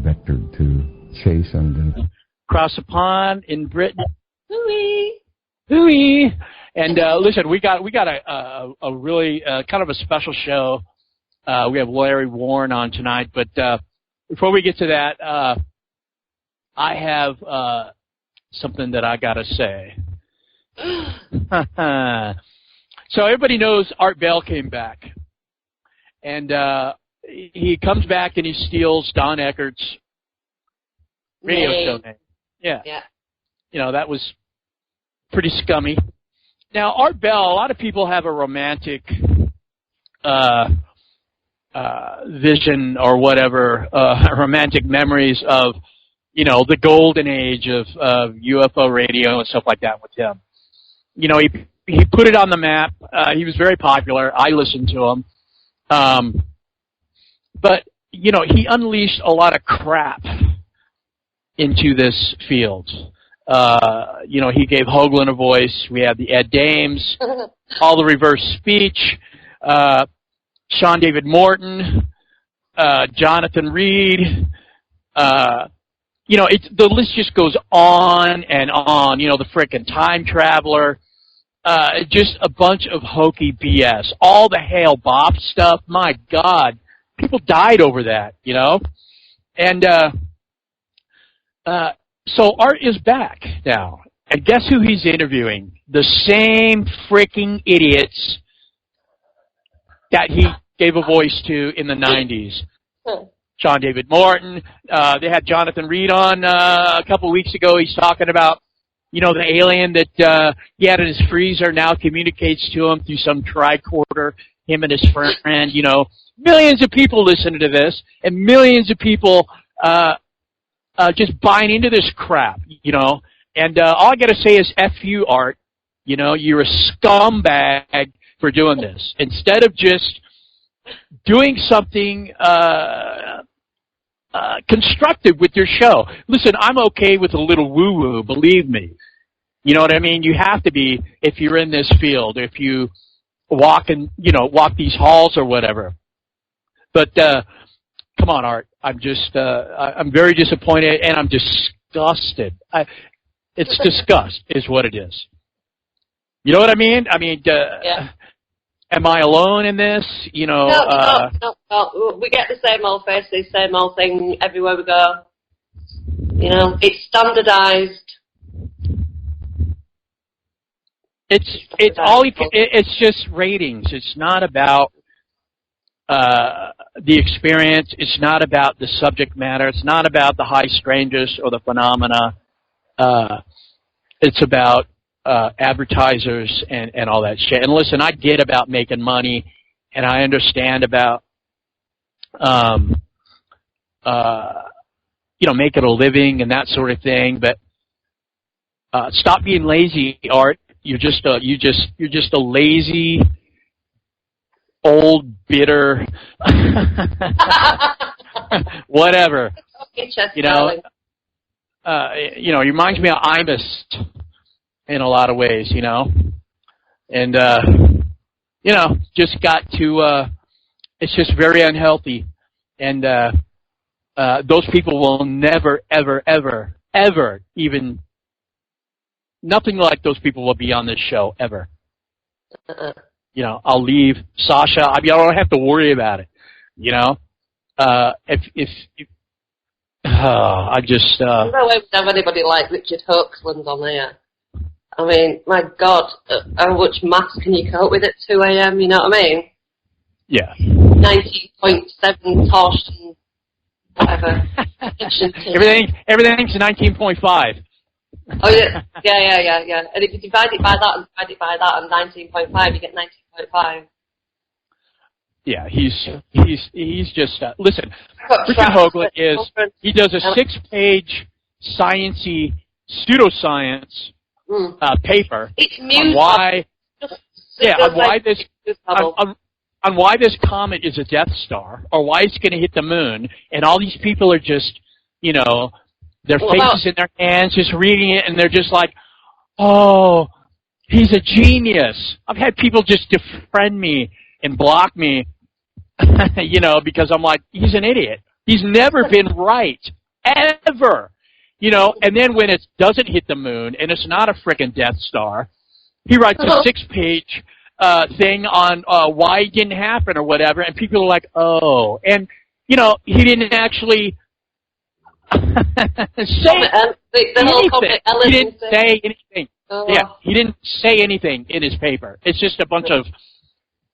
vectored to chase and across the pond in Britain. Hooey! Hooey! And listen, we got a really kind of a special show. We have Larry Warren on tonight, but before we get to that, I have something that I gotta say. So everybody knows Art Bell came back, and he comes back and he steals Don Eckert's radio show name. Yeah. You know, that was pretty scummy. Now, Art Bell, a lot of people have a romantic vision or whatever, romantic memories of, you know, the golden age of UFO radio and stuff like that with him. You know, he put it on the map. He was very popular. I listened to him. But, you know, he unleashed a lot of crap into this field. You know, he gave Hoagland a voice. We had the Ed Dames, all the reverse speech, Sean David Morton, Jonathan Reed. You know, the list just goes on and on. You know, the frickin' time traveler. Just a bunch of hokey BS. All the Hale Bopp stuff. My God. People died over that, you know? And so Art is back now. And guess who he's interviewing? The same freaking idiots that he gave a voice to in the 90s. Sean David Morton. They had Jonathan Reed on a couple of weeks ago. He's talking about, you know, the alien that he had in his freezer now communicates to him through some tricorder, him and his friend, you know. Millions of people listening to this, and millions of people just buying into this crap, you know. And all I got to say is F you, Art. You know, you're a scumbag for doing this. Instead of just doing something constructive with your show. Listen, I'm okay with a little woo-woo, believe me. You know what I mean? You have to be if you're in this field, if you walk these halls or whatever. But come on, Art. I'm very disappointed, and I'm disgusted. It's disgust is what it is. You know what I mean? I mean, am I alone in this? You know. No. We get the same old faces, same old thing everywhere we go. You know, it's standardized. It's just ratings. It's not about the experience. It's not about the subject matter. It's not about the high strangeness or the phenomena. It's about advertisers and all that shit. And listen, I get about making money, and I understand about making a living and that sort of thing. But stop being lazy, Art. You're just a lazy, old, bitter, whatever. You know, he reminds me of Imus in a lot of ways, you know, and just got to. It's just very unhealthy, and those people will never, ever, ever, ever even. Nothing like those people will be on this show ever. You know, I'll leave Sacha. I mean, I don't have to worry about it. You know, I just. There's no way we'd have anybody like Richard Hoaxland on there. I mean, my God, how much maths can you cope with at 2 a.m.? You know what I mean? Yeah. 19.7 torsion, whatever. Everything's 19.5. Oh yeah. And if you divide it by that and 19.5, you get 19.5. Yeah, he's just listen. Richard Hoagland he does a 6-page sciencey pseudoscience paper on why this comet is a Death Star or why it's going to hit the moon, and all these people are just, you know, their faces in their hands, just reading it, and they're just like, oh, he's a genius. I've had people just defriend me and block me, you know, because I'm like, he's an idiot. He's never been right, ever. You know, and then when it doesn't hit the moon and it's not a frickin' Death Star, he writes a 6-page thing on why it didn't happen or whatever, and people are like, oh. And, you know, he didn't actually say anything. He didn't say anything. Yeah, he didn't say anything in his paper. It's just a bunch of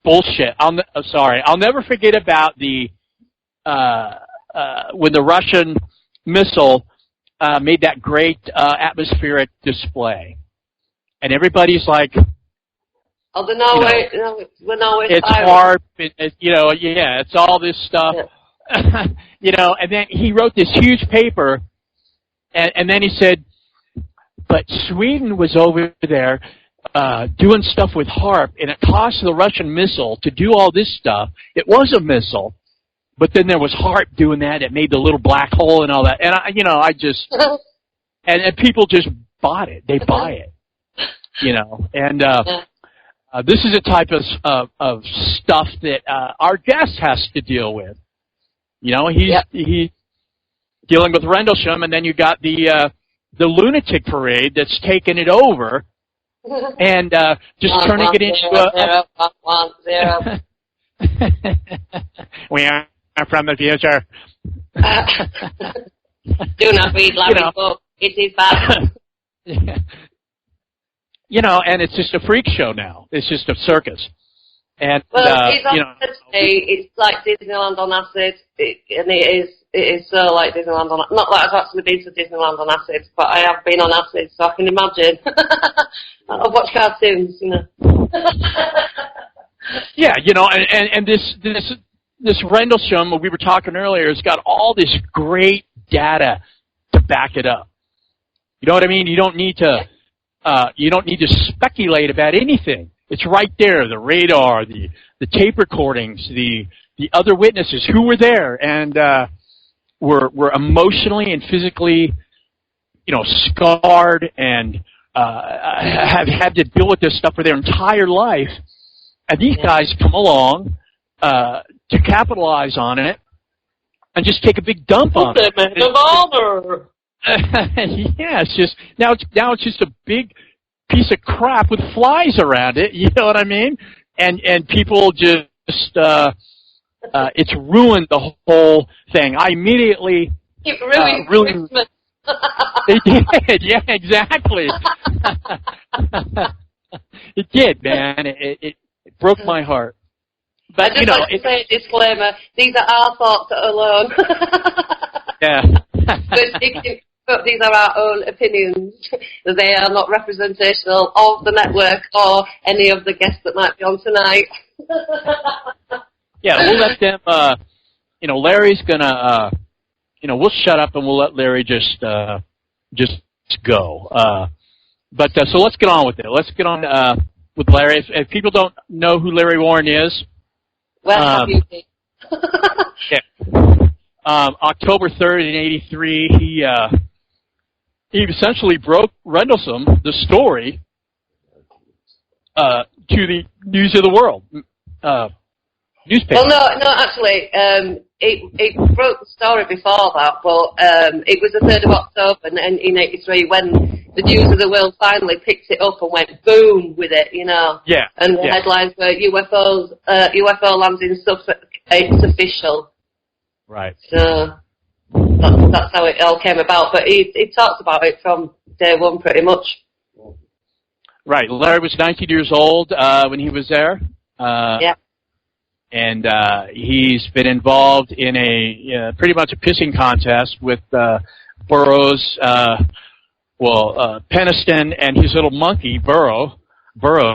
bullshit. I'll never forget about the when the Russian missile made that great atmospheric display, and everybody's like, "Oh, it's hard." It's all this stuff, And then he wrote this huge paper, and then he said, "But Sweden was over there doing stuff with HARP, and it cost the Russian missile to do all this stuff. It was a missile, but then there was HARP doing that. It made the little black hole and all that." And I just, and people just bought it. They buy it, And this is a type of stuff that our guest has to deal with. He's dealing with Rendlesham, and then you got the lunatic parade that's taking it over. And just turning it into a... We are from the future. Do not read Larry's book. It is bad. And it's just a freak show now. It's just a circus. And it's like Disneyland on acid, and it is so like Disneyland on. Not that I've actually been to Disneyland on acid, but I have been on acid, so I can imagine. I've watched cartoons, Yeah, and this Rendlesham we were talking earlier has got all this great data to back it up. You know what I mean? You don't need to speculate about anything. It's right there, the radar, the tape recordings, the other witnesses who were there and were emotionally and physically, scarred and have had to deal with this stuff for their entire life. And these guys come along to capitalize on it and just take a big dump on it. Yeah, it's just now it's just a big piece of crap with flies around it, you know what I mean? And people just it's ruined the whole thing. I immediately it ruined Christmas. It did, yeah, exactly. It did, man. It broke my heart. But I just like to say a disclaimer: these are our thoughts alone. Yeah. But these are our own opinions. They are not representational of the network or any of the guests that might be on tonight. Yeah, we'll let them, Larry's gonna, we'll shut up and we'll let Larry just go. So let's get on with it. Let's get on with Larry. If people don't know who Larry Warren is. Well, yeah. October 3rd in 83, he essentially broke Rendlesham, the story, to the News of the World newspaper. Well, no, actually, it broke the story before that, but it was the 3rd of October in 83 when the News of the World finally picked it up and went boom with it, Yeah. And the headlines were UFO landing it's official. Right. So that's how it all came about. But he talked about it from day one, pretty much. Right. Larry was 19 years old when he was there. Yeah. And he's been involved in a pretty much a pissing contest with Burroughs, Peniston and his little monkey Burroughs, or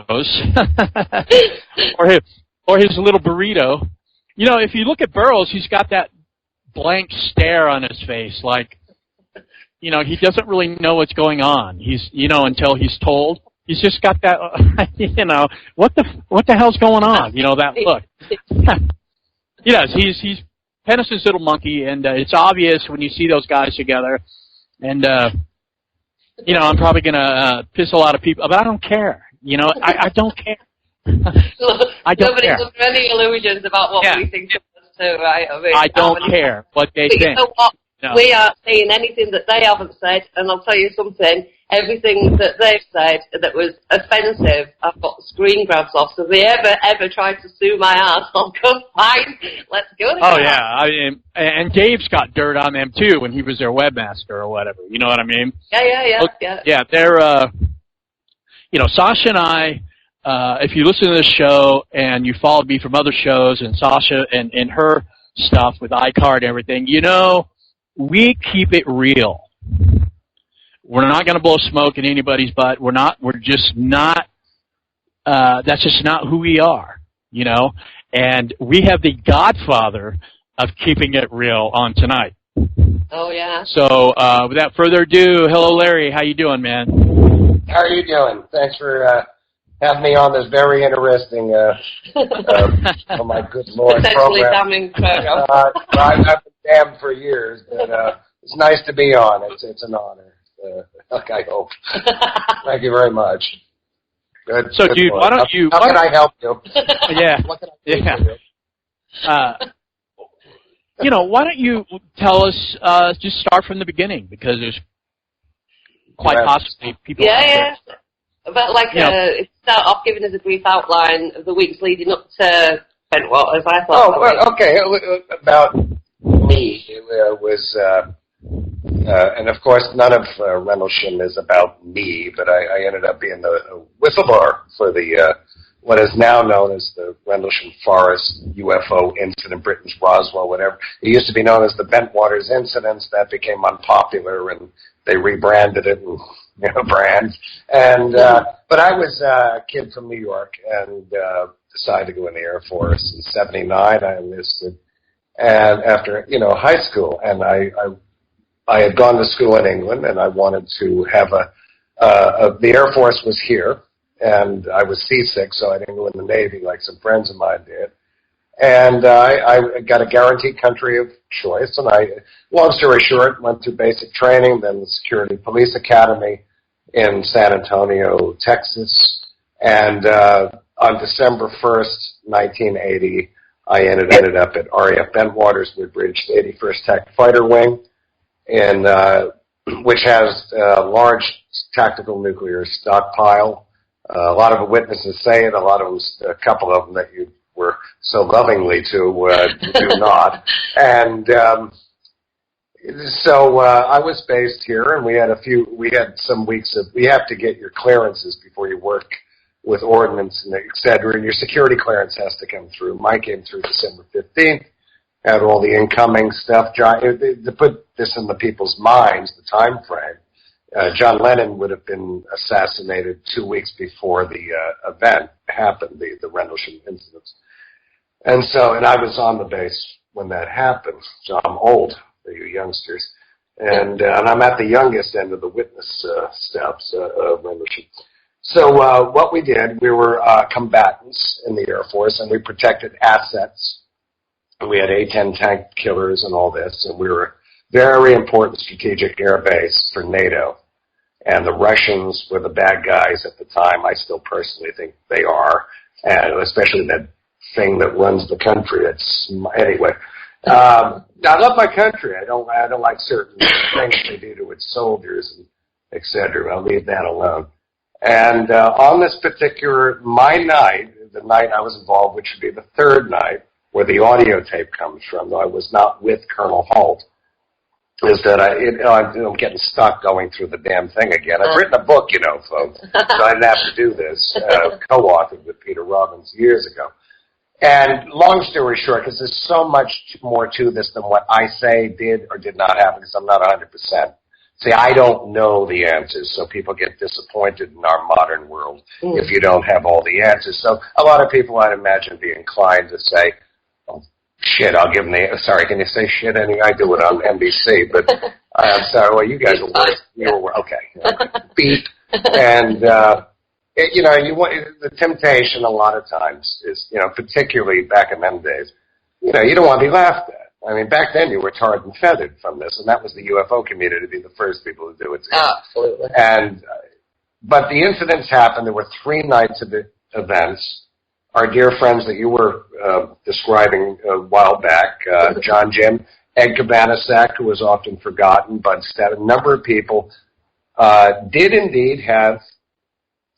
his little burrito. If you look at Burroughs, he's got that blank stare on his face, like, he doesn't really know what's going on. He's, until he's told. He's just got that, what the hell's going on? That look. Yes, he's Peniston's little monkey, and it's obvious when you see those guys together. And, I'm probably gonna piss a lot of people, but I don't care. I don't care. I don't Nobody's care. under any illusions about what we think of us too, right? I mean, I don't care what they think. You know what? No. We aren't saying anything that they haven't said, and I'll tell you something, everything that they've said that was offensive, I've got screen grabs off, so if they ever try to sue my ass, I'll go, fine, let's go. Oh, yeah, I mean, and Dave's got dirt on them, too, when he was their webmaster or whatever, you know what I mean? Yeah. Look, yeah, they're, Sacha and I, if you listen to this show and you followed me from other shows and Sacha and her stuff with iCard and everything, we keep it real. We're not going to blow smoke in anybody's butt. We're just not, that's just not who we are, and we have the godfather of keeping it real on tonight. Oh, yeah. So, without further ado, hello, Larry. How you doing, man? How are you doing? Thanks for having me on this very interesting, oh my good Lord, essentially program. damning program. I've been damned for years, but it's nice to be on. It's an honor. I hope. Thank you very much. Good. So, good dude, Lord. why don't you? How can I help you? Yeah. What can I do for you? Why don't you tell us? Just start from the beginning, because there's quite possibly people. Yeah. But start off giving us a brief outline of the weeks leading up to Bentwaters. I thought. Oh, okay. About me, it was, and of course, none of Rendlesham is about me, but I ended up being the whistleblower for the what is now known as the Rendlesham Forest UFO incident, Britain's Roswell, whatever. It used to be known as the Bentwaters incidents. That became unpopular, and they rebranded it and brands. And but I was a kid from New York and decided to go in the Air Force in '79. I enlisted, and after high school, and I had gone to school in England, and I wanted to have the Air Force was here. And I was seasick, so I didn't go in the Navy like some friends of mine did. And I got a guaranteed country of choice. And long story short, went through basic training, then the Security Police Academy in San Antonio, Texas. And on December 1st, 1980, I ended up at RAF Bentwaters Woodbridge, the 81st Tactical Fighter Wing, which has a large tactical nuclear stockpile. A lot of the witnesses say it. A couple of them that you were so lovingly to do not. And so I was based here, and we had some weeks of. We have to get your clearances before you work with ordnance and et cetera. And your security clearance has to come through. Mine came through December 15th. Had all the incoming stuff. To put this in the people's minds, the time frame. John Lennon would have been assassinated 2 weeks before the event happened, the Rendlesham incidents. And I was on the base when that happened. So I'm old for you youngsters. And I'm at the youngest end of the witness steps of Rendlesham. So what we did, we were combatants in the Air Force, and we protected assets. And we had A-10 tank killers and all this, and we were a very important strategic air base for NATO. And the Russians were the bad guys at the time. I still personally think they are, and especially that thing that runs the country. Anyway. I love my country. I don't like certain things they do to its soldiers, and et cetera. I'll leave that alone. And on this particular my night, the night I was involved, which would be the third night, where the audio tape comes from, though I was not with Colonel Holt. Is that I'm getting stuck going through the damn thing again. I've written a book, folks, so I didn't have to do this, co-authored with Peter Robbins years ago. And long story short, because there's so much more to this than what I say did or did not happen, because I'm not 100%. See, I don't know the answers, so people get disappointed in our modern world if you don't have all the answers. So a lot of people, I'd imagine, be inclined to say, shit, I'll give them sorry, can you say shit? I do it on NBC, but I'm sorry, well, you guys are worse. Okay. Beep. And, the temptation a lot of times is, particularly back in them days, you don't want to be laughed at. I mean, back then you were tarred and feathered from this, and that was the UFO community to be the first people to do it. Absolutely. And, but the incidents happened. There were 3 nights of events. our dear friends that you were describing a while back, John Jim, Ed Cabanasak, who was often forgotten, Bud Stat, a number of people did indeed have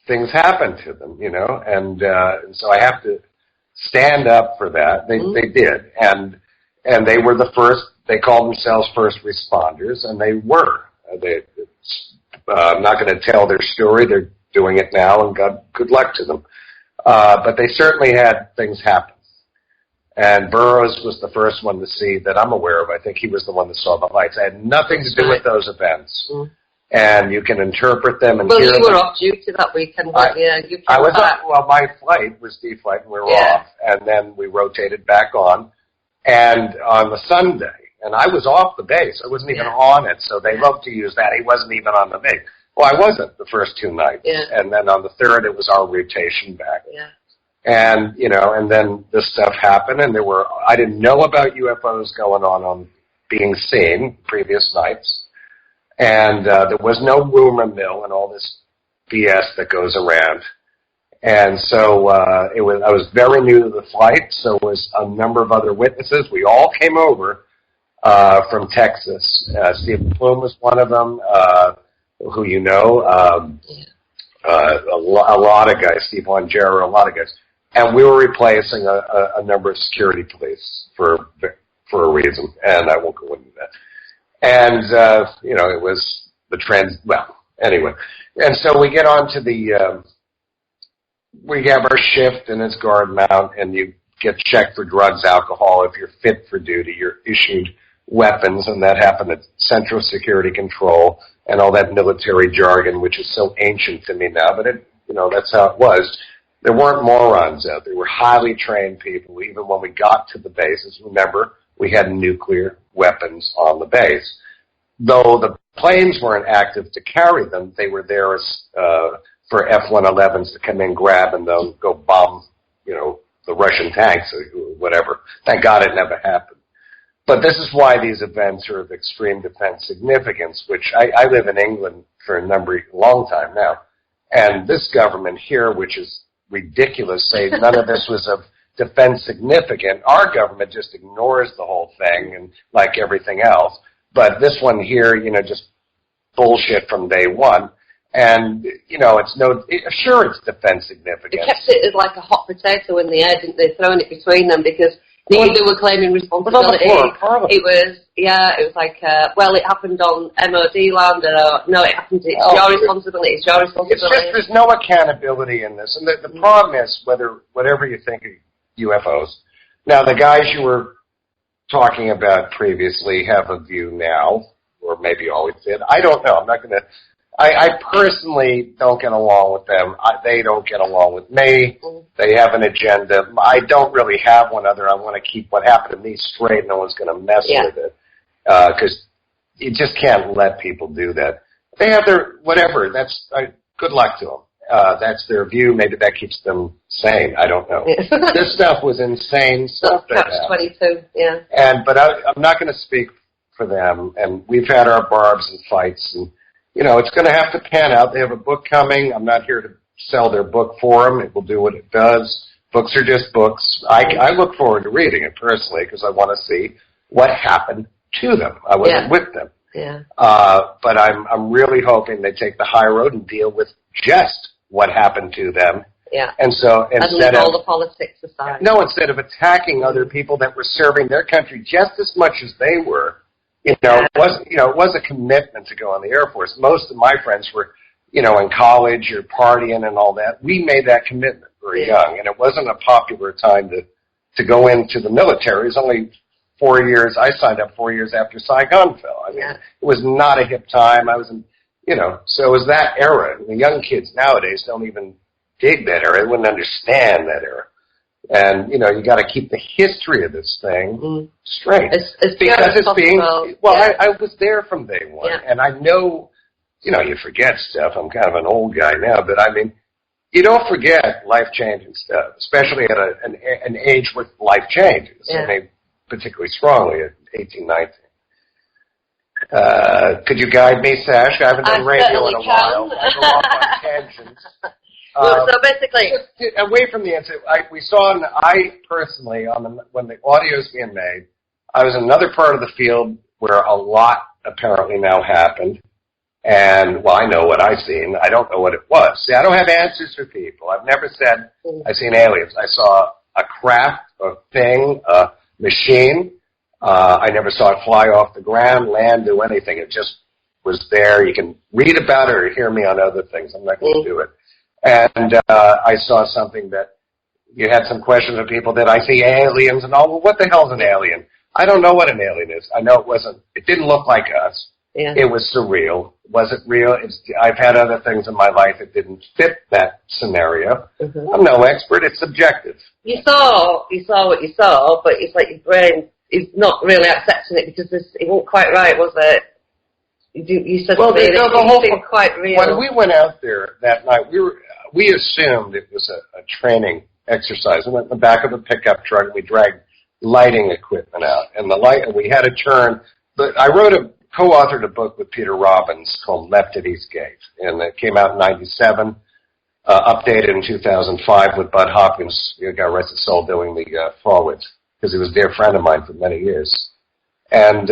things happen to them, and so I have to stand up for that. They did, and they were the first. They called themselves first responders, and they were. I'm not going to tell their story. They're doing it now, and good luck to them. But they certainly had things happen. And Burroughs was the first one to see that I'm aware of. I think he was the one that saw the lights. I had nothing to do with those events. Mm. And you can interpret them and hear them. Well, you were off duty that weekend, weren't you? I was back. Well, my flight was D-flight, and we were off. And then we rotated back on. And on the Sunday, and I was off the base. I wasn't even on it, so they love to use that. He wasn't even on the base. Well, I wasn't the first 2 nights. Yeah. And then on the third, it was our rotation back. Yeah. And, and then this stuff happened, and I didn't know about UFOs going on being seen previous nights. And there was no rumor mill and all this BS that goes around. And so I was very new to the flight, so was a number of other witnesses. We all came over from Texas. Stephen Plume was one of them, who you know. A lot of guys, Steve Longero, a lot of guys. And we were replacing a number of security police for a reason, and I won't go into that. And, it was anyway. And so we get on to we have our shift, and it's guard mount, and you get checked for drugs, alcohol. If you're fit for duty, you're issued weapons, and that happened at Central Security Control, and all that military jargon, which is so ancient to me now, but that's how it was. There weren't morons out there. There were highly trained people. Even when we got to the bases, remember, we had nuclear weapons on the base. Though the planes weren't active to carry them, they were there for F-111s to come in, grab, and they'll go bomb, the Russian tanks or whatever. Thank God it never happened. But this is why these events are of extreme defense significance, which I live in England for a long time now. And this government here, which is ridiculous, say none of this was of defense significant. Our government just ignores the whole thing and like everything else. But this one here, just bullshit from day one. And, sure it's defense significant. They kept it as like a hot potato in the air, didn't they? Throwing it between them because neither were claiming responsibility. It was like, it happened on MOD land, no, it happened, it's your responsibility, it's your responsibility. It's just, there's no accountability in this. And the problem is, whatever you think of UFOs, now the guys you were talking about previously have a view now, or maybe always did. I don't know. I'm not going to, I personally don't get along with them. They don't get along with me. They have an agenda. I don't really have one other. I want to keep what happened to me straight. No one's going to mess with it. Because you just can't let people do that. They have their, whatever. That's, good luck to them. That's their view. Maybe that keeps them sane. I don't know. This stuff was insane stuff. Catch 22, yeah. But I'm not going to speak for them. And we've had our barbs and fights, and it's going to have to pan out. They have a book coming. I'm not here to sell their book for them. It will do what it does. Books are just books. I look forward to reading it personally because I want to see what happened to them. I wasn't with them. Yeah. But I'm really hoping they take the high road and deal with just what happened to them. Yeah. And so instead of all the politics aside. No, instead of attacking other people that were serving their country just as much as they were. It was a commitment to go on the Air Force. Most of my friends were, in college or partying and all that. We made that commitment very young, and it wasn't a popular time to go into the military. It was only 4 years. I signed up 4 years after Saigon fell. I mean, it was not a hip time. I was so it was that era. And the young kids nowadays don't even dig that era. They wouldn't understand that era. And, you got to keep the history of this thing straight. Because it's being, I was there from day one. Yeah. And I know, you forget stuff. I'm kind of an old guy now, but I mean, you don't forget life-changing stuff, especially at an age where life changes. Yeah. I mean, particularly strongly at 18, 19. Could you guide me, Sash? I haven't done radio in a while. I go off on tangents. So basically, away from the incident, we saw, I personally, when the audio was being made, I was in another part of the field where a lot apparently now happened. And, well, I know what I've seen. I don't know what it was. See, I don't have answers for people. I've never said I've seen aliens. I saw a craft, a thing, a machine. I never saw it fly off the ground, land, do anything. It just was there. You can read about it or hear me on other things. I'm not going to do it. And I saw something that you had some questions of people. Did I see aliens and all? Well, what the hell's an alien? I don't know what an alien is. I know it didn't look like us. Yeah. It was surreal. Was it real? I've had other things in my life that didn't fit that scenario. Mm-hmm. I'm no expert. It's subjective. You saw what you saw, but it's like your brain is not really accepting it because it wasn't quite right, was it? You said to me that the whole thing quite real. When we went out there that night, we assumed it was a training exercise. We went in the back of a pickup truck and we dragged lighting equipment out, and we had a turn. But I co-authored a book with Peter Robbins called Left at Eastgate, and it came out in '97, updated in 2005 with Bud Hopkins, God rest his soul, doing the forwards, because he was a dear friend of mine for many years. And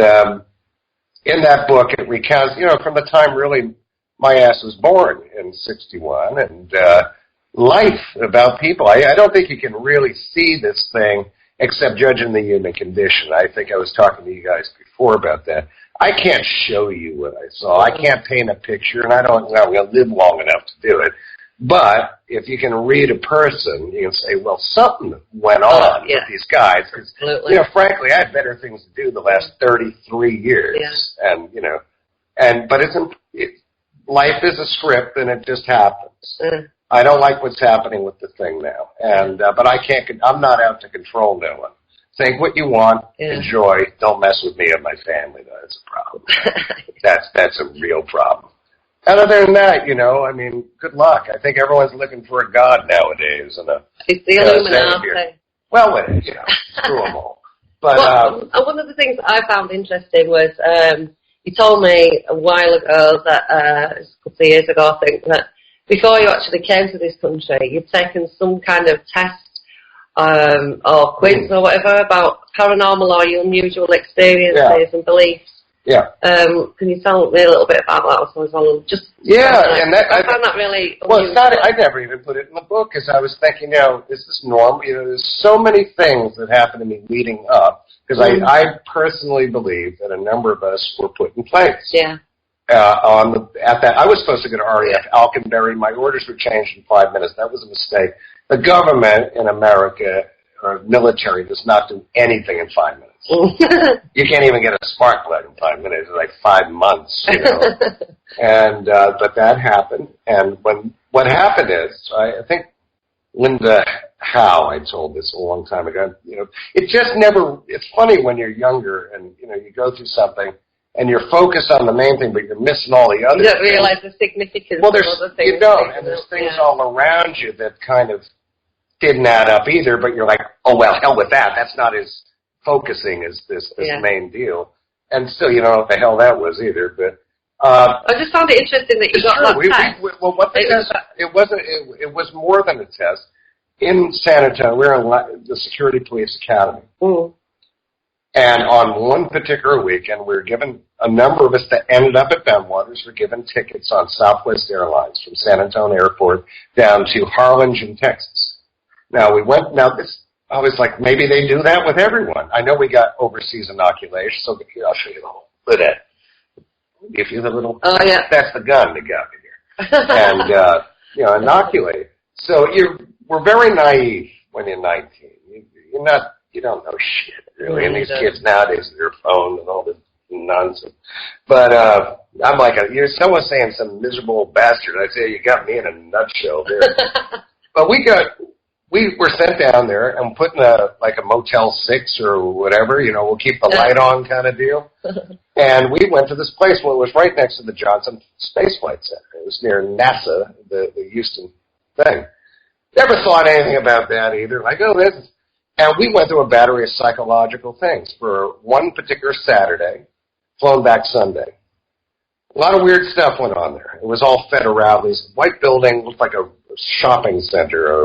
in that book, it recounts, from the time really my ass was born in '61, and life about people. I don't think you can really see this thing except judging the human condition. I think I was talking to you guys before about that. I can't show you what I saw. I can't paint a picture, and I'm going to live long enough to do it. But if you can read a person, you can say, well, something went on with these guys. Because, frankly, I had better things to do the last 33 years. Yeah. And, but life is a script, and it just happens. I don't like what's happening with the thing now. And, but I'm not out to control no one. Think what you want, enjoy, don't mess with me or my family. That's a problem. That's a real problem. Other than that, good luck. I think everyone's looking for a god nowadays. It's the Illuminati. Well, screw them all. But one of the things I found interesting was you told me a while ago that, a couple of years ago, I think, that before you actually came to this country, you'd taken some kind of test or quiz or whatever about paranormal or unusual experiences and beliefs. Yeah. Can you tell me a little bit about that? I found that really unusual. Well, it's not. I never even put it in the book because I was thinking, is this normal? There's so many things that happened to me leading up because I personally believe that a number of us were put in place. Yeah. I was supposed to go to RAF Alconbury. My orders were changed in 5 minutes. That was a mistake. The government in America, or military, does not do anything in 5 minutes. You can't even get a spark plug in 5 minutes. It's like 5 months, And but that happened. And what happened is, I think Linda Howe, I told this a long time ago. It just never. It's funny when you're younger and you go through something. And you're focused on the main thing, but you're missing all the other things. You don't realize the significance of other things. You don't, and there's things all around you that kind of didn't add up either, but you're like, oh, well, hell with that. That's not as focusing as this main deal. And still, you don't know what the hell that was either. But I just found it interesting that you got that test. It was more than a test. In San Antonio, we were in the Security Police Academy. Mm. And on one particular weekend, we were given, a number of us that ended up at Bentwaters were given tickets on Southwest Airlines from San Antonio Airport down to Harlingen, Texas. Now, I was like, maybe they do that with everyone. I know we got overseas inoculation, so I'll show you the whole. Look at that. Give you the little, that's the gun that got me here. And, inoculate. So we're very naive when you're 19. You don't know shit, really. And these kids nowadays with their phone and all this nonsense. But I'm like, someone's saying some miserable bastard. I say, you got me in a nutshell there. But we were sent down there and put in a Motel 6 or whatever, we'll keep the light on kind of deal. And we went to this place. Well, it was right next to the Johnson Space Flight Center. It was near NASA, the Houston thing. Never thought anything about that either. Like, and we went through a battery of psychological things for one particular Saturday, flown back Sunday. A lot of weird stuff went on there. It was all federales. White building, looked like a shopping center,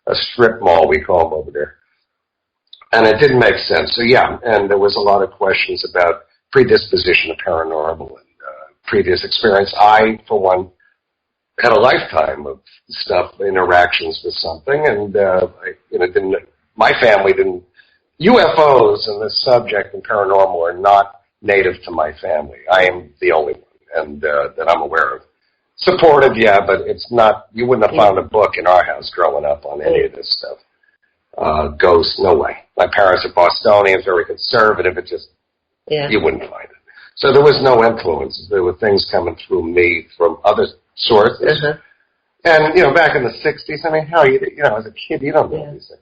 a strip mall, we call them over there. And it didn't make sense. So, yeah, and there was a lot of questions about predisposition to paranormal and previous experience. I, for one, had a lifetime of interactions with something, and my family didn't. UFOs and this subject and paranormal are not native to my family. I am the only one, and that I'm aware of. Supportive, yeah, but it's not. You wouldn't have found a book in our house growing up on any of this stuff. Ghosts, no way. My parents are Bostonians, very conservative. It just you wouldn't find it. So there was no influences. There were things coming through me from other sources. And, back in the 60s, I mean, hell, as a kid, you don't know these things.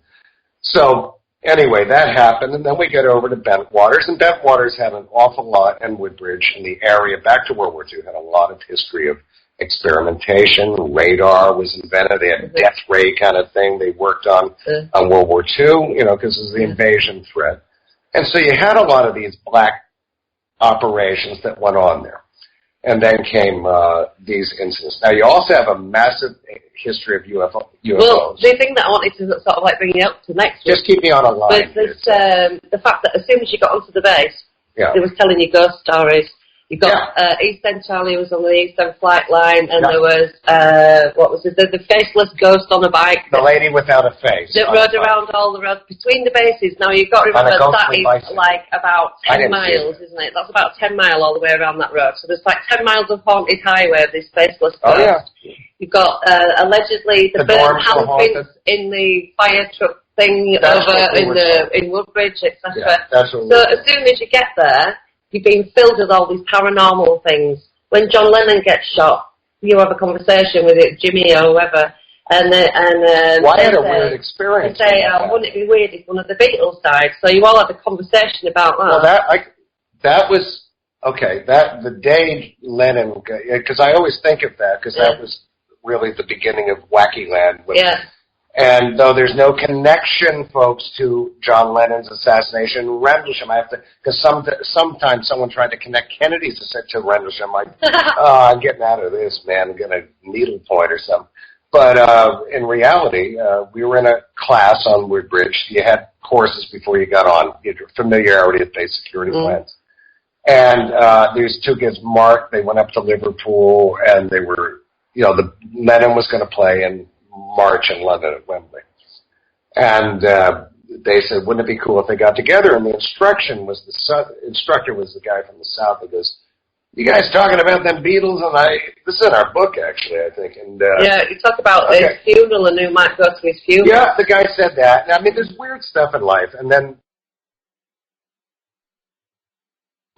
So, anyway, that happened, and then we get over to Bentwaters, and Bentwaters had an awful lot, and Woodbridge in the area, back to World War II, had a lot of history of experimentation. Radar was invented. They had a death ray kind of thing they worked on World War II, because it was the invasion threat. And so you had a lot of these black operations that went on there. And then came these incidents. Now, you also have a massive history of UFOs. Well, the thing that I wanted to sort of bring you up to next Just keep me on a line. Was the fact that as soon as you got onto the base, they was telling you ghost stories. You got East End Charlie was on the East End flight line, and there was the faceless ghost on a bike. The lady without a face. That rode around all the roads between the bases. Now you've got to remember that is like about 10 miles, isn't it? That's about 10 miles all the way around that road. So there's like 10 miles of haunted highway of this faceless ghost. You've got allegedly the burnt handprints in the fire truck thing in Woodbridge, etc. Yeah, so as soon as you get there, you've been filled with all these paranormal things. When John Lennon gets shot, you have a conversation with Jimmy or whoever, and I had a weird experience. They say, wouldn't it be weird if one of the Beatles died? So you all had a conversation about that. Well, that was okay. That the day Lennon, because I always think of that because that was really the beginning of Wacky Land. And though there's no connection, folks, to John Lennon's assassination, Rendlesham, I have to, because sometimes someone tried to connect Kennedy's to Rendlesham. I'm like, I'm getting out of this, man. I'm getting a needlepoint or something. But in reality, we were in a class on Woodbridge. You had courses before you got on, familiarity with base security plans. And these two kids, Mark, they went up to Liverpool, and they were, the Lennon was going to play, and March in London at Wembley. And they said, wouldn't it be cool if they got together? And the instructor was the guy from the South. He goes, you guys talking about them Beatles? And this is in our book, actually, I think. And you talk about his funeral and who might go to his funeral. Yeah, the guy said that. And, I mean, there's weird stuff in life. And then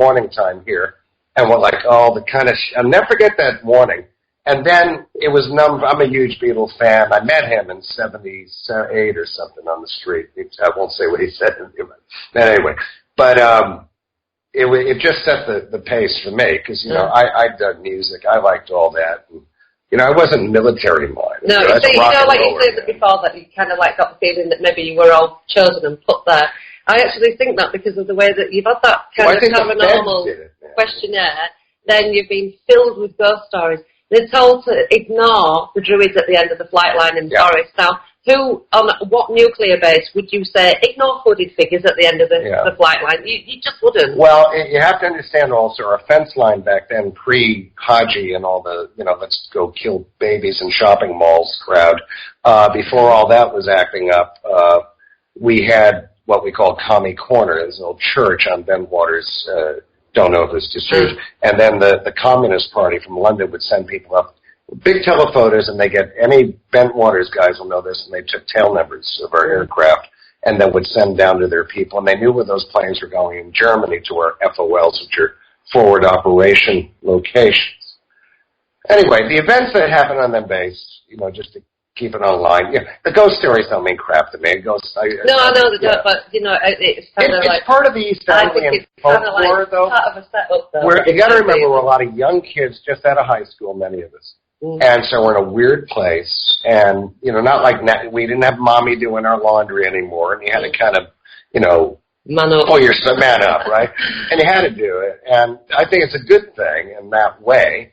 morning time here. And we're like, the kind of I'll never forget that morning. And then it was I'm a huge Beatles fan. I met him in 78 or something on the street. I won't say what he said. Anyway, but it just set the pace for me because, I dug music. I liked all that. And, I wasn't military minded. No, like you said before, that you kind of like got the feeling that maybe you were all chosen and put there. I actually think that because of the way that you've had that kind of paranormal questionnaire, then you've been filled with ghost stories. They're told to ignore the druids at the end of the flight line in Forest. Now, on what nuclear base would you say ignore hooded figures at the end of the flight line? You just wouldn't. Well, you have to understand also our fence line back then, pre-Haji and all the, let's go kill babies in shopping malls crowd, before all that was acting up, we had what we call Commie Corner. There's an old church on Bentwaters, don't know if it's just huge. And then the Communist Party from London would send people up, big telephotos, and they get, any Bentwaters guys will know this, and they took tail numbers of our aircraft and then would send down to their people. And they knew where those planes were going in Germany to our FOLs, which are forward operation locations. Anyway, the events that happened on that base, just to keep it online. The ghost stories don't mean crap to me. I know they don't, but it's kind of like, it's part of the East Anglian folklore, though. Part of a setup, though. You got to remember, we're a lot of young kids just out of high school, many of us, and so we're in a weird place, and not like we didn't have mommy doing our laundry anymore, and you had to kind of, man up. Pull your man up, right? And you had to do it, and I think it's a good thing in that way.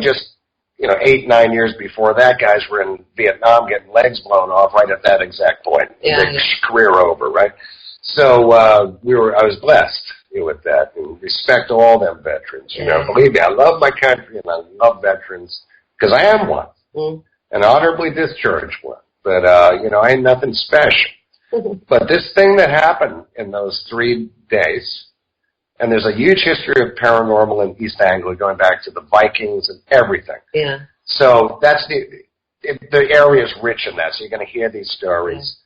Just 8, 9 years before that, guys were in Vietnam getting legs blown off right at that exact point. Career over, right? So I was blessed with that, and respect all them veterans. Believe me, I love my country and I love veterans because I am one, and honorably discharged one. But I ain't nothing special. But this thing that happened in those 3 days, and there's a huge history of paranormal in East Anglia going back to the Vikings and everything. Yeah. So that's the area is rich in that. So you're going to hear these stories,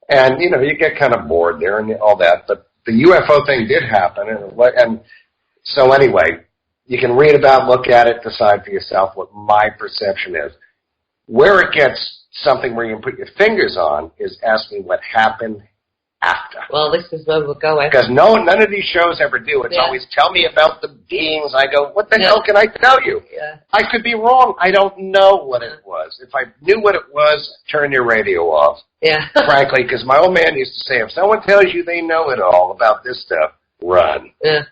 and you get kind of bored there and all that. But the UFO thing did happen, and so anyway, you can read about, look at it, decide for yourself what my perception is. Where it gets something where you can put your fingers on is ask me what happened after. Well, this is where we're going. Because none of these shows ever do. It's always, tell me about the beings. I go, what the hell can I tell you? Yeah. I could be wrong. I don't know what it was. If I knew what it was, turn your radio off. Yeah. Frankly, because my old man used to say, if someone tells you they know it all about this stuff, run. Yeah.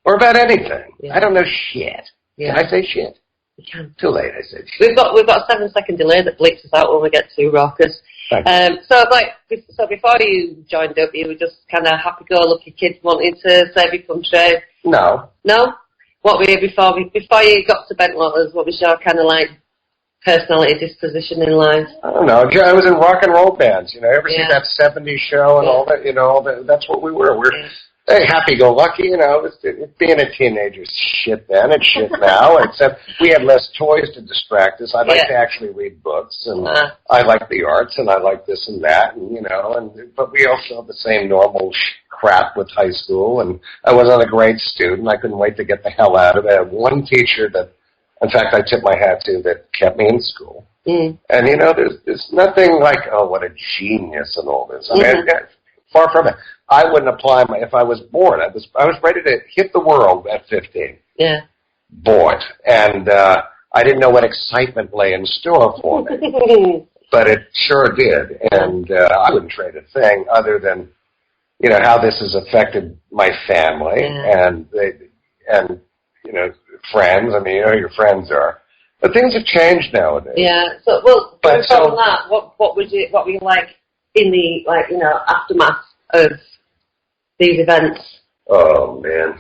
Or about anything. Yeah. I don't know shit. Yeah. Can I say shit? You can. Too late, I said shit. We've got a 7-second delay that bleeps us out when we get to Rockers. So before you joined up, you were just kind of happy-go-lucky kid wanting to save your country. No. No? What were you before you got to Bentwaters? What was your kind of personality disposition in life? I don't know. I was in rock and roll bands. Ever see that 70s show and all that? That's what we were. We're happy-go-lucky. Being a teenager is shit then. It's shit now. Except we had less toys to distract us. I like to actually read books, and I like the arts, and I like this and that, but we also have the same normal crap with high school. And I wasn't a great student. I couldn't wait to get the hell out of it. I had one teacher that, in fact, I tip my hat to, that kept me in school. And there's nothing like, oh, what a genius and all this. I mean, far from it. I wouldn't apply if I was bored. I was ready to hit the world at 15. Yeah. Bored. And I didn't know what excitement lay in store for me. But it sure did. And I wouldn't trade a thing other than, how this has affected my family and friends. I mean, your friends are. But things have changed nowadays. Yeah. So, what were you like in the aftermath of these events? Oh man,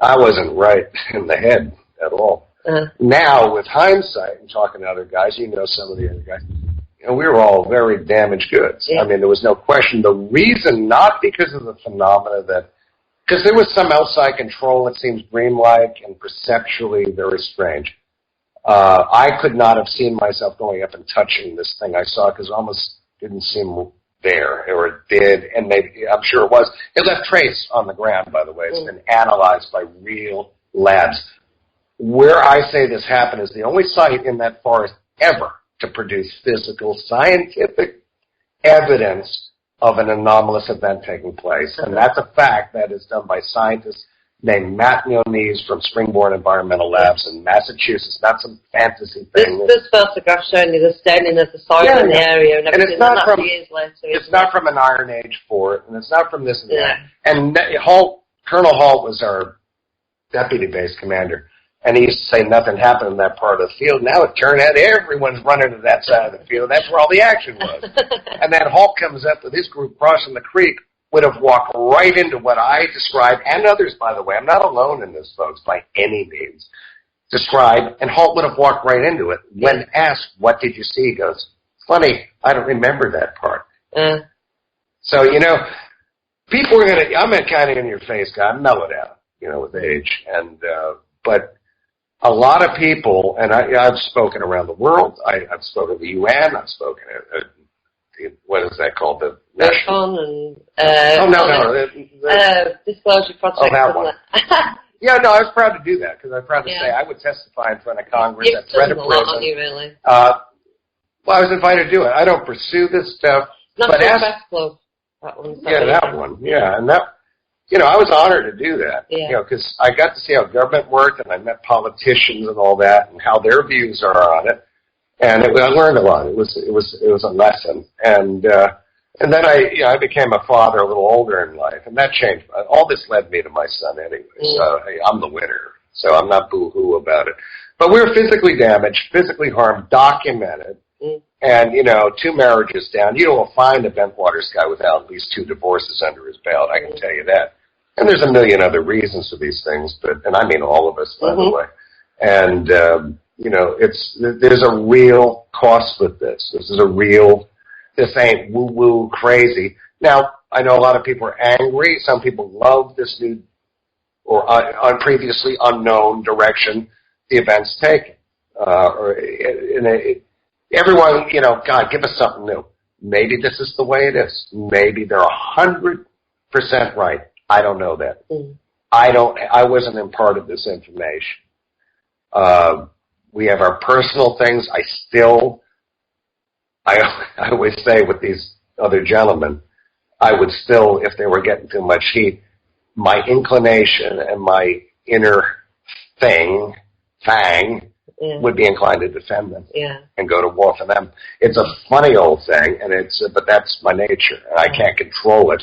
I wasn't right in the head at all. Now, with hindsight and talking to other guys, some of the other guys, we were all very damaged goods. Yeah. I mean, there was no question. The reason, not because of the phenomena because there was some outside control. It seems dreamlike and perceptually very strange. I could not have seen myself going up and touching this thing I saw because it almost didn't seem there, or it did, and maybe I'm sure it was. It left trace on the ground, by the way. It's been analyzed by real labs. Where I say this happened is the only site in that forest ever to produce physical, scientific evidence of an anomalous event taking place, and that's a fact that is done by scientists named Matt Neonese from Springborn Environmental Labs in Massachusetts. Not some fantasy thing. This photograph showing you the staining of the soil in the area and everything. And it's not from years later. It's not from an Iron Age fort, and it's not from this and that. And Colonel Holt was our deputy base commander, and he used to say nothing happened in that part of the field. Now it turned out everyone's running to that side of the field. That's where all the action was. And then Holt comes up with his group crossing the creek. Would have walked right into what I described, and others, by the way. I'm not alone in this, folks, by any means. Described, and Holt would have walked right into it. When asked, what did you see? He goes, funny, I don't remember that part. So, people are going to, I'm kind of in your face guy. I'm mellowed out, with age. And, but a lot of people, and I've spoken around the world. I've spoken to the UN. I've spoken at what is that called? The National... Disclosure Project. Oh, that one. Yeah, no, I was proud to do that because I'm proud to say I would testify in front of Congress at threat of prison. Aren't you, really? Well, I was invited to do it. I don't pursue this stuff. Not the best club. That one. That one. Yeah, and that, I was honored to do that. Yeah. Because I got to see how government worked, and I met politicians and all that, and how their views are on it. And I learned a lot. It was a lesson, and then I became a father a little older in life, and that changed. All this led me to my son anyway. So I'm the winner. So I'm not boo-hoo about it. But we were physically damaged, physically harmed, documented, and, 2 marriages down. You will find a Bentwaters guy without at least 2 divorces under his belt, I can tell you that. And there's a million other reasons for these things, and I mean all of us, by the way. And, there's a real cost with this. This ain't woo-woo crazy. Now, I know a lot of people are angry. Some people love this new or previously unknown direction the event's taken. Everyone, God, give us something new. Maybe this is the way it is. Maybe they're 100% right. I don't know that. I wasn't in part of this information. We have our personal things. I always say with these other gentlemen, I would still, if they were getting too much heat, my inclination and my inner thang, would be inclined to defend them and go to war for them. It's a funny old thing, but that's my nature, and I can't control it.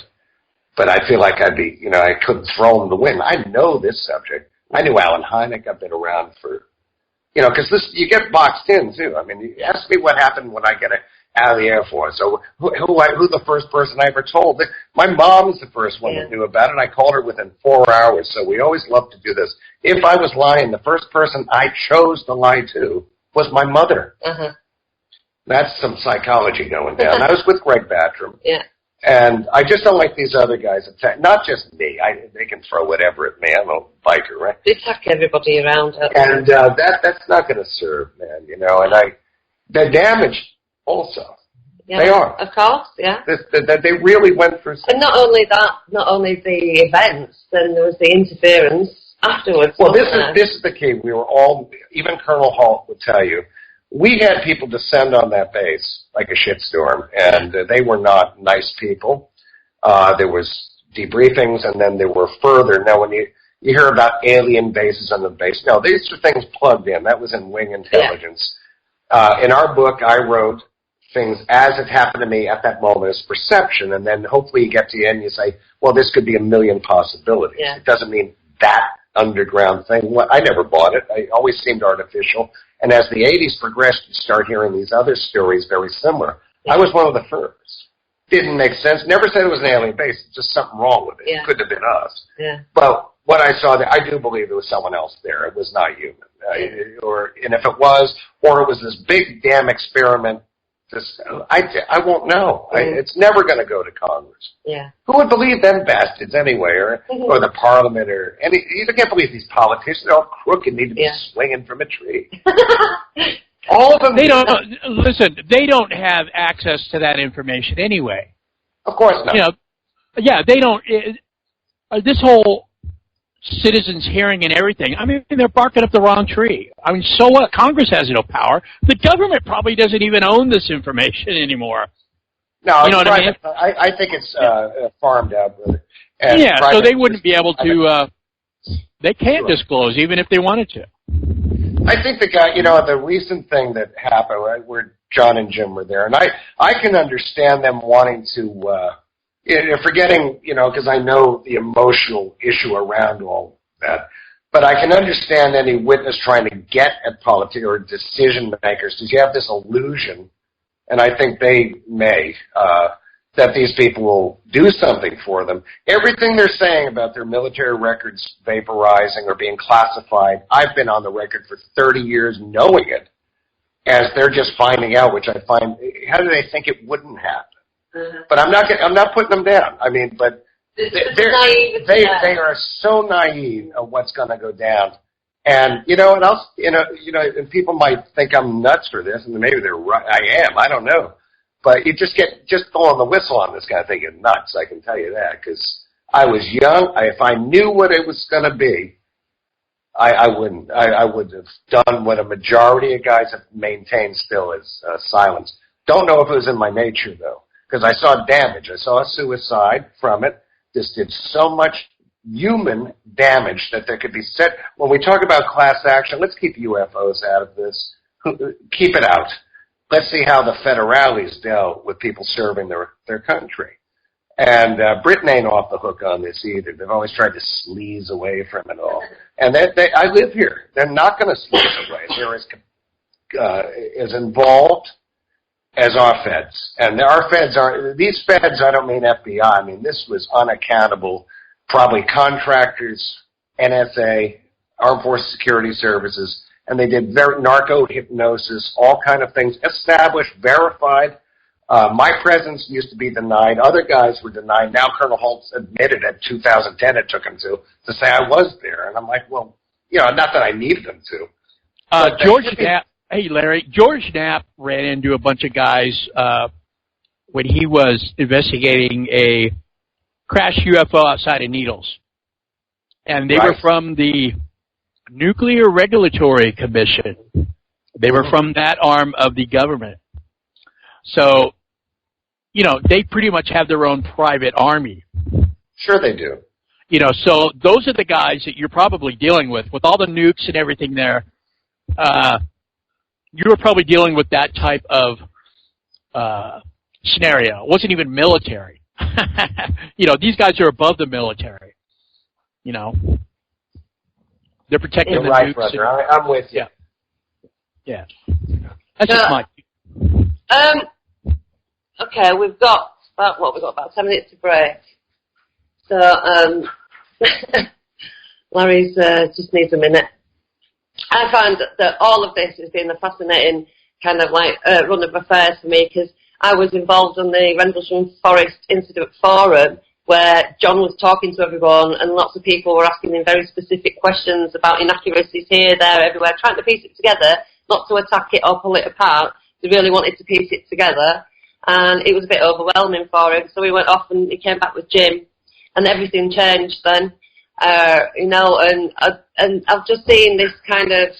But I feel like I'd be, I couldn't throw them to win. I know this subject. I knew Alan Hynek. I've been around for, because you get boxed in too. I mean, you ask me what happened when I get out of the Air Force. So who the first person I ever told? My mom's the first one that knew about it. I called her within 4 hours. So we always love to do this. If I was lying, the first person I chose to lie to was my mother. That's some psychology going down. I was with Greg Battram. And I just don't like these other guys. Not just me. They can throw whatever at me. I'm a biker, right? They attack everybody around. And that's not going to serve, man. And they're damaged also. They are. Of course, yeah. They really went through. And not only that, not only the events, then there was the interference afterwards. Well, this is the key. We were all, even Colonel Halt would tell you, we had people descend on that base like a shitstorm, and they were not nice people. There was debriefings, and then there were further. Now, when you hear about alien bases on the base, no, these are things plugged in. That was in Wing Intelligence. In our book, I wrote things as it happened to me at that moment as perception, and then hopefully you get to the end and you say, well, this could be a million possibilities. It doesn't mean that underground thing. Well, I never bought it. It always seemed artificial. And as the 80s progressed, you start hearing these other stories very similar. I was one of the first. Didn't make sense. Never said it was an alien base. Just something wrong with it. It couldn't have been us. But what I saw there, I do believe there was someone else there. It was not human. And if it was, or it was this big damn experiment, I won't know. It's never going to go to Congress. Who would believe them bastards anyway, or the Parliament, or any? You can't believe these politicians. They're all crooked, need to be swinging from a tree. All of them. They don't listen. They don't have access to that information anyway. Of course not. They don't. This whole citizens hearing and everything. I mean, they're barking up the wrong tree. I mean, so what? Congress has no power. The government probably doesn't even own this information anymore. No, you know what I mean? I think it's farmed out. So they wouldn't be able to. They can't disclose even if they wanted to. I think the guy, the recent thing that happened, right, where John and Jim were there, and I can understand them wanting to. Forgetting, because I know the emotional issue around all that. But I can understand any witness trying to get at politics or decision makers, because you have this illusion, and I think they may, that these people will do something for them. Everything they're saying about their military records vaporizing or being classified, I've been on the record for 30 years knowing it, as they're just finding out, which I find, how do they think it wouldn't happen? But I'm not putting them down. I mean, but they are so naive of what's going to go down. And and people might think I'm nuts for this, and maybe they're right. I am. I don't know. But you just blowing the whistle on this kind of thing, you're nuts. I can tell you that, because I was young. If I knew what it was going to be, I wouldn't. I would have done what a majority of guys have maintained still as silence. Don't know if it was in my nature though. Because I saw damage. I saw a suicide from it. This did so much human damage that there could be when we talk about class action, let's keep UFOs out of this. Keep it out. Let's see how the federales dealt with people serving their country. And Britain ain't off the hook on this either. They've always tried to sleaze away from it all. And I live here. They're not going to sleaze away. They're as involved as our feds. And our feds are, these feds, I don't mean FBI. I mean, this was unaccountable, probably contractors, NSA, Armed Forces Security Services, and they did narco hypnosis, all kind of things, established, verified. My presence used to be denied. Other guys were denied. Now Colonel Holtz admitted in 2010 it took him to say I was there. And I'm like, well, not that I needed him to. George Knapp, hey, Larry, George Knapp ran into a bunch of guys when he was investigating a crashed UFO outside of Needles. And they were from the Nuclear Regulatory Commission. They were from that arm of the government. So, they pretty much have their own private army. Sure they do. So those are the guys that you're probably dealing with all the nukes and everything there. You were probably dealing with that type of scenario. It wasn't even military. These guys are above the military. They're protecting the right, nukes. Brother. I'm with you. Yeah. That's just my... Okay, we've got about 10 minutes to break. So, Larry's just needs a minute. I find that all of this has been a fascinating kind of run of affairs for me, because I was involved in the Rendlesham Forest Incident Forum, where John was talking to everyone and lots of people were asking him very specific questions about inaccuracies here, there, everywhere, trying to piece it together, not to attack it or pull it apart. They really wanted to piece it together, and it was a bit overwhelming for him. So he went off and he came back with Jim, and everything changed then. And I've just seen this kind of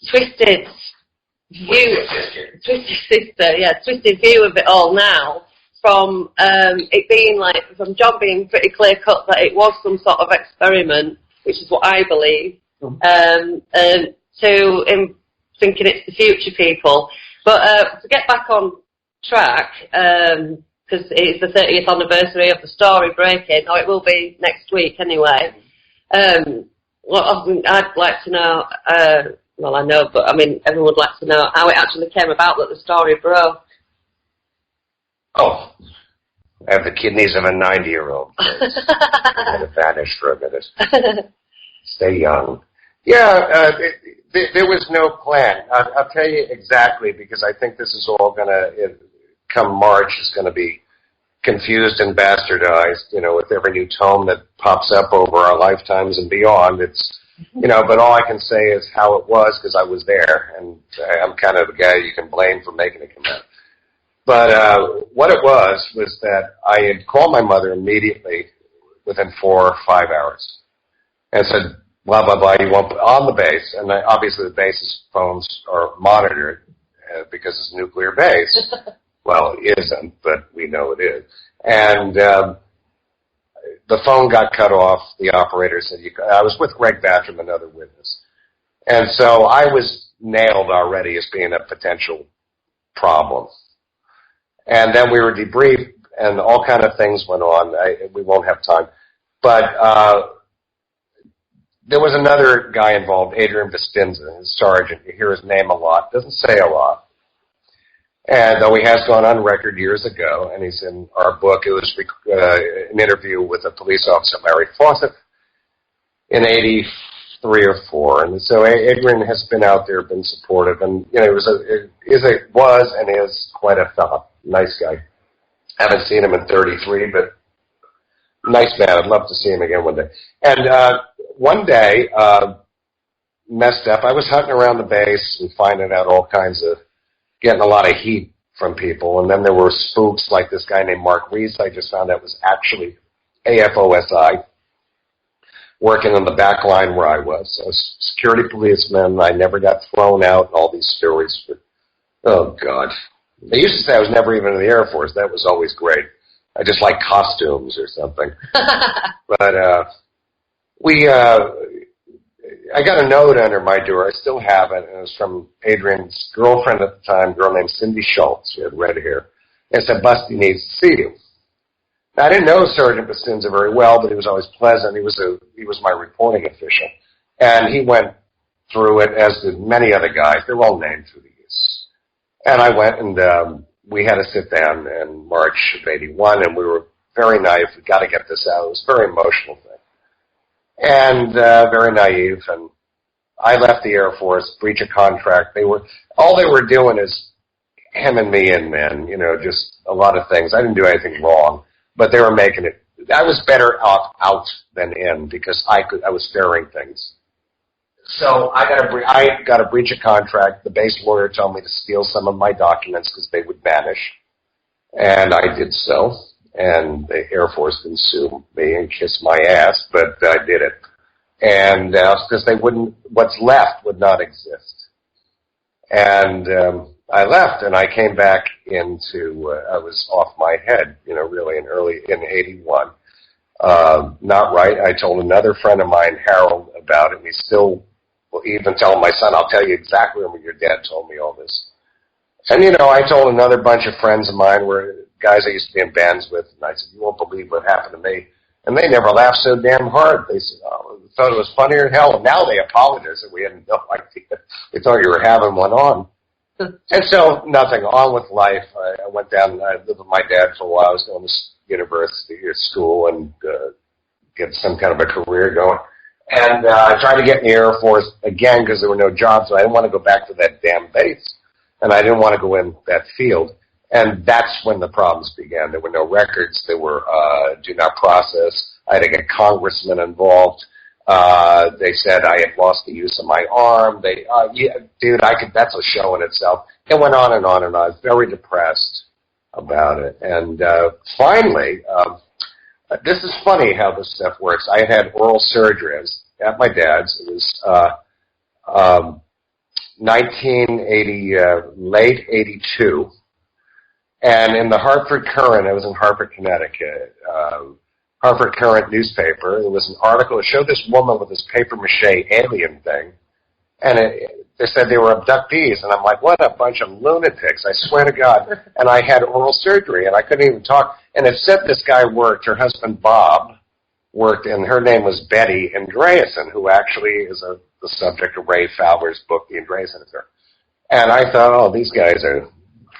twisted view of it all now, from it being from John being pretty clear cut that it was some sort of experiment, which is what I believe, and to him thinking it's the future people. But to get back on track, because it's the 30th anniversary of the story breaking, or it will be next week anyway. I'd like to know, well, I know, but I mean, everyone would like to know how it actually came about that the story broke. Oh, I have the kidneys of a 90-year-old. I had to vanish for a minute. Stay young. Yeah, there was no plan. I'll tell you exactly, because I think this is all going to, come March, is going to be confused and bastardized, with every new tome that pops up over our lifetimes and beyond. It's, but all I can say is how it was, because I was there, and I'm kind of the guy you can blame for making it come out. But what it was that I had called my mother immediately within 4 or 5 hours and said, blah, blah, blah, you won't, on the base. And obviously the base's phones are monitored because it's a nuclear base. Well, it isn't, but we know it is. And the phone got cut off. The operator said, I was with Greg Battram, another witness. And so I was nailed already as being a potential problem. And then we were debriefed, and all kind of things went on. We won't have time. But there was another guy involved, Adrian Vestinza, his sergeant. You hear his name a lot. Doesn't say a lot. And though he has gone on record years ago, and he's in our book, it was an interview with a police officer, Larry Fawcett, in 83 or 4. And so Adrian has been out there, been supportive, and it was and is quite a fellow. Nice guy. Haven't seen him in 33, but nice man. I'd love to see him again one day. And one day, messed up. I was hunting around the base and finding out all kinds of, getting a lot of heat from people. And then there were spooks like this guy named Mark Reese. I just found out was actually AFOSI, working on the back line where I was. So security policeman. I never got thrown out and all these stories. But, oh, God. They used to say I was never even in the Air Force. That was always great. I just like costumes or something. But I got a note under my door. I still have it. And it was from Adrian's girlfriend at the time, a girl named Cindy Schultz. She had red hair. And it said, Busty needs to see you. I didn't know Sergeant Bastinza very well, but he was always pleasant. He was my reporting official. And he went through it, as did many other guys. They're all named through the years. And I went and we had to sit down in March of 81, and we were very naive. We got to get this out. It was a very emotional thing. And very naive. And I left the Air Force, breach of contract. All they were doing is hemming me in, man. Just a lot of things. I didn't do anything wrong, but they were making it. I was better off out than in because I was fairing things. So I got a breach of contract. The base lawyer told me to steal some of my documents because they would vanish, and I did so. And the Air Force can sue me and kiss my ass, but I did it. And because what's left would not exist. And I left, and I came back into. I was off my head, really in 81. Not right. I told another friend of mine, Harold, about it, and he still. Well, even telling my son, I'll tell you exactly when your dad told me all this. And, I told another bunch of friends of mine, guys I used to be in bands with, and I said, you won't believe what happened to me. And they never laughed so damn hard. They said, oh, we thought it was funnier than hell. And now they apologize that we had no idea. We thought you were having one on. And so, nothing. On with life. I went down and I lived with my dad for a while. I was going to university or school and get some kind of a career going. And I tried to get in the Air Force again because there were no jobs. So I didn't want to go back to that damn base. And I didn't want to go in that field. And that's when the problems began. There were no records. There were do not process. I had to get congressmen involved. They said I had lost the use of my arm. That's a show in itself. It went on and on and on. I was very depressed about it. And finally, this is funny how this stuff works. I had oral surgery. I was at my dad's. It was 1980, late 82. And in the Hartford Courant, I was in Hartford, Connecticut, Hartford Courant newspaper, there was an article that showed this woman with this papier-mâché alien thing. And they said they were abductees. And I'm like, what a bunch of lunatics, I swear to God. And I had oral surgery, and I couldn't even talk. And it said this guy worked, her husband Bob worked, and her name was Betty Andreasen, who actually is the subject of Ray Fowler's book, The Andreasen Affair. And I thought, oh, these guys are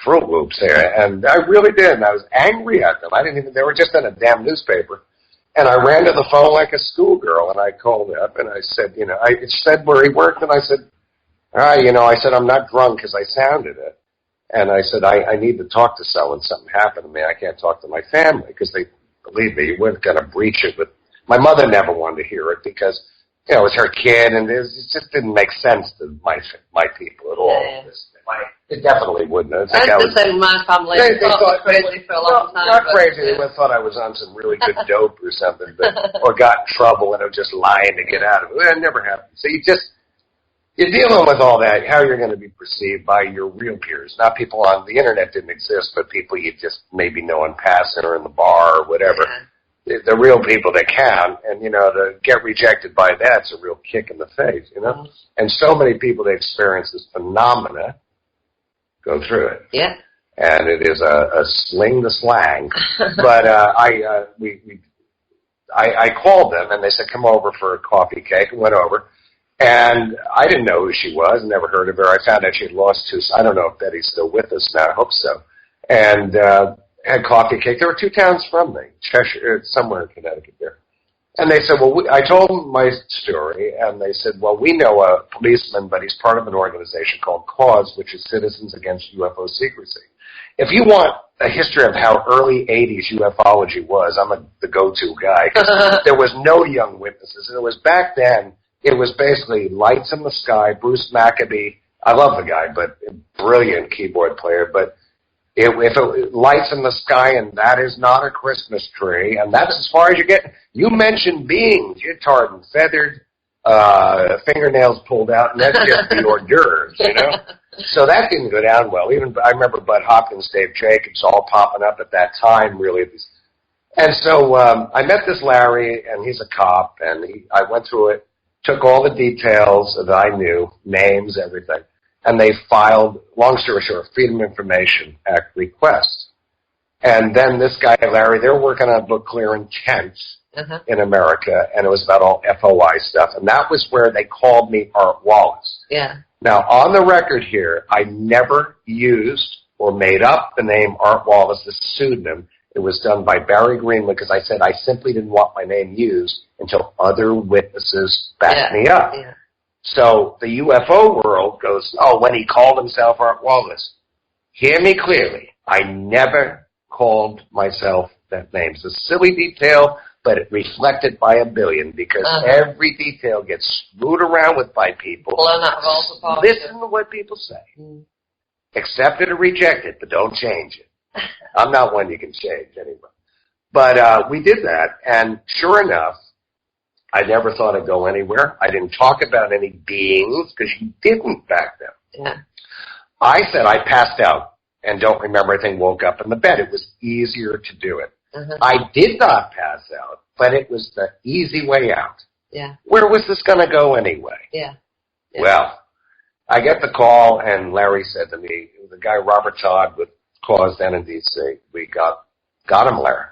Fruit Loops here. And I really did, and I was angry at them. They were just in a damn newspaper. And I ran to the phone like a schoolgirl, and I called up, and I said, it said where he worked, and I said, I said, I'm not drunk because I sounded it. And I said, I need to talk to someone. Something happened to me. I can't talk to my family because they, believe me, you weren't going to breach it. But my mother never wanted to hear it because, it was her kid, and it just didn't make sense to my people at all. Yeah. It definitely wouldn't. It's like I was the same with my family. They thought crazy for a long time. Not crazy. They thought I was on some really good dope or something, or got in trouble and I was just lying to get out of it. Well, it never happened. So you're dealing with all that, how you're going to be perceived by your real peers. Not people on the internet didn't exist, but people you just maybe know in passing or in the bar or whatever. Yeah. The real people that count, and, to get rejected by that's a real kick in the face, Mm-hmm. And so many people that experience this phenomena go through it. Yeah. And it is a sling the slang. But I called them, and they said, come over for a coffee cake, and went over. And I didn't know who she was, never heard of her. I found out she had lost two. I don't know if Betty's still with us now. I hope so. And had coffee cake. There were 2 towns from me, Cheshire, somewhere in Connecticut there. And they said, I told them my story, and they said, well, we know a policeman, but he's part of an organization called CAUSE, which is Citizens Against UFO Secrecy. If you want a history of how early 80s ufology was, I'm the go-to guy. There was no young witnesses, and it was back then, it was basically lights in the sky, Bruce Maccabee. I love the guy, but brilliant keyboard player, but if it lights in the sky and that is not a Christmas tree, and that's as far as you get. You mentioned beings, you're tarred and feathered, fingernails pulled out, and that's just the hors d'oeuvres, So that didn't go down well. Even I remember Bud Hopkins, Dave Jacobs, all popping up at that time, really. And so I met this Larry, and he's a cop, and I went through it, took all the details that I knew, names, everything. And they filed, long story short, Freedom of Information Act request. And then this guy, Larry, they were working on a book, Clear Intent, in America, and it was about all FOI stuff. And that was where they called me Art Wallace. Yeah. Now, on the record here, I never used or made up the name Art Wallace as a pseudonym. It was done by Barry Greenwood because I said I simply didn't want my name used until other witnesses backed me up. Yeah. So the UFO world goes, oh, when he called himself Art Wallace. Hear me clearly. I never called myself that name. It's a silly detail, but it reflected by a billion because every detail gets screwed around with by people. Listen to what people say. Accept it or reject it, but don't change it. I'm not one you can change anyway. But we did that, and sure enough, I never thought I'd go anywhere. I didn't talk about any beings because you didn't back then. Yeah. I said I passed out and don't remember anything, woke up in the bed. It was easier to do it. I did not pass out, but it was the easy way out. Yeah. Where was this going to go anyway? Yeah. Well, I get the call, and Larry said to me, the guy Robert Todd with Caused Entities, we got him, Larry.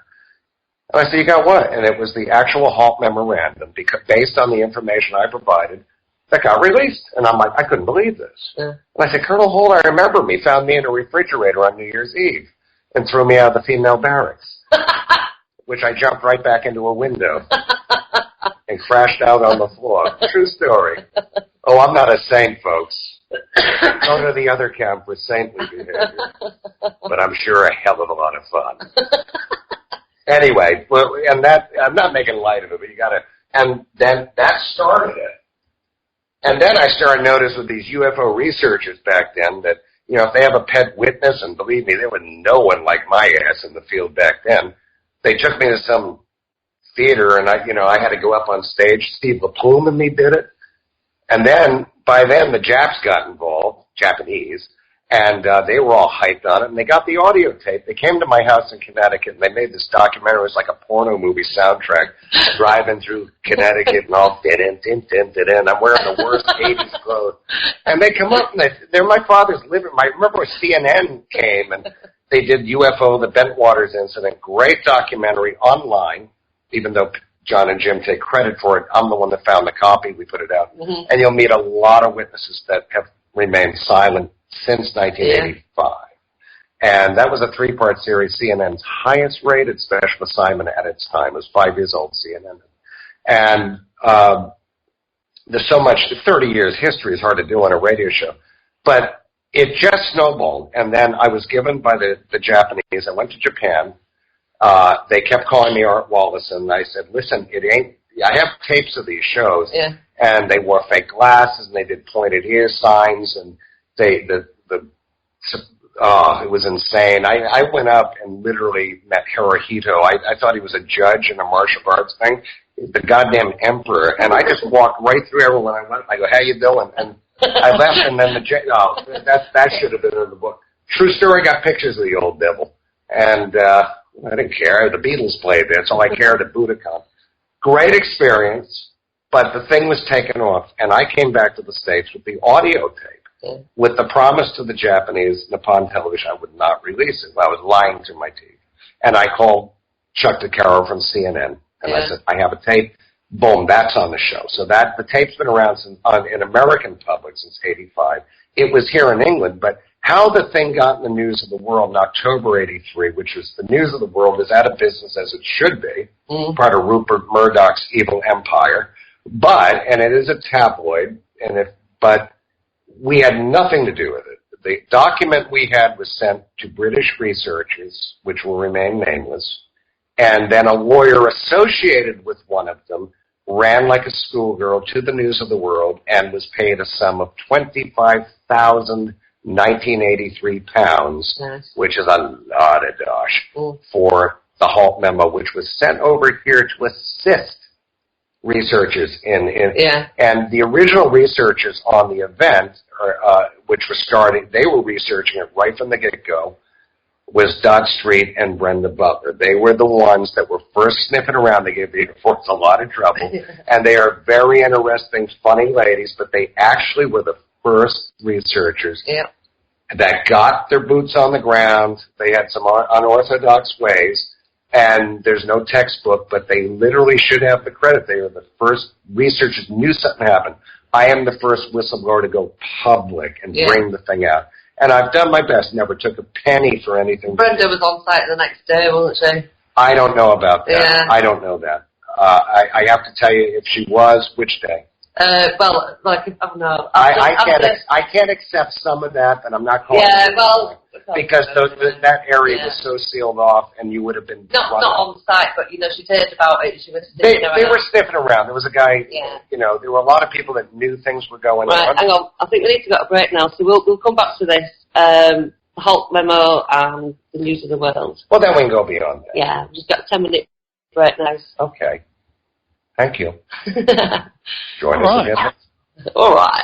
And I said, you got what? And it was the actual halt memorandum, because based on the information I provided, that got released. And I'm like, I couldn't believe this. Yeah. And I said, Colonel Holt, I remember me, found me in a refrigerator on New Year's Eve and threw me out of the female barracks, which I jumped right back into a window and crashed out on the floor. True story. Oh, I'm not a saint, folks. Go to the other camp with saintly behavior. But I'm sure a hell of a lot of fun. Anyway, and that, I'm not making light of it, but you gotta, and then that started it. And then I started noticing with these UFO researchers back then that, you know, if they have a pet witness, and believe me, there was no one like my ass in the field back then, they took me to some theater, and I had to go up on stage. Steve LaPlume and me did it. And then, by then, the Japs got involved, Japanese, and they were all hyped on it, and they got the audio tape. They came to my house in Connecticut, and they made this documentary. It was like a porno movie soundtrack, driving through Connecticut and all, din-din-din-din-din. I'm wearing the worst 80s clothes. And they come up, and they're my father's living room. I remember when CNN came, and they did UFO, the Bentwaters incident, great documentary online, even though John and Jim take credit for it. I'm the one that found the copy. We put it out. Mm-hmm. And you'll meet a lot of witnesses that have remained silent since 1985. Yeah. And that was a 3-part series, CNN's highest rated special assignment at its time. It was 5 years old, CNN. And there's so much, 30 years history is hard to do on a radio show. But it just snowballed. And then I was given by the Japanese. I went to Japan. They kept calling me Art Wallace, and I said, listen, I have tapes of these shows, and they wore fake glasses, and they did pointed ear signs, and it was insane. I went up and literally met Hirohito. I thought he was a judge in a martial arts thing, the goddamn emperor, and I just walked right through everyone. I go, how you doing? And I left, and then that should have been in the book. True story, got pictures of the old devil, and I didn't care. The Beatles played there. That's all I cared at Budokan. Great experience, but the thing was taken off, and I came back to the States with the audio tape, with the promise to the Japanese, Nippon Television, I would not release it. I was lying to my teeth. And I called Chuck DeCaro from CNN, and I said, I have a tape. Boom, that's on the show. So the tape's been around in American public since 85. It was here in England, but how the thing got in the news of the world in October 83, which was the news of the world, is out of business as it should be, part of Rupert Murdoch's evil empire. And it is a tabloid, but we had nothing to do with it. The document we had was sent to British researchers, which will remain nameless, and then a lawyer associated with one of them ran like a schoolgirl to the news of the world and was paid a sum of 25,000 1983 pounds, which is a lot of dosh, for the halt memo, which was sent over here to assist researchers and the original researchers on the event, which was starting, they were researching it right from the get-go, was Dot Street and Brenda Butler. They were the ones that were first sniffing around. They gave the Air Force a lot of trouble, and they are very interesting, funny ladies, but they actually were the first researchers that got their boots on the ground. They had some unorthodox ways, and there's no textbook, but they literally should have the credit. They were the first researchers who knew something happened. I am the first whistleblower to go public and bring the thing out. And I've done my best, never took a penny for anything. Brenda was on site the next day, wasn't she? I don't know about that. Yeah. I don't know that. I have to tell you, if she was, which day? Well, like, I don't know. I can't accept some of that, and I'm not calling it. Well, because that area was so sealed off, and you would have been not on site, but you know, she heard about it. She was they were sniffing around. There was a guy. You know, there were a lot of people that knew things were going on. Right, hang on. I think we need to go to a break now, so we'll come back to this. The Hulk memo and the news of the world. Well, then we can go beyond that. Yeah, we've just got a 10-minute break now. Okay. Thank you. Join us again. All right.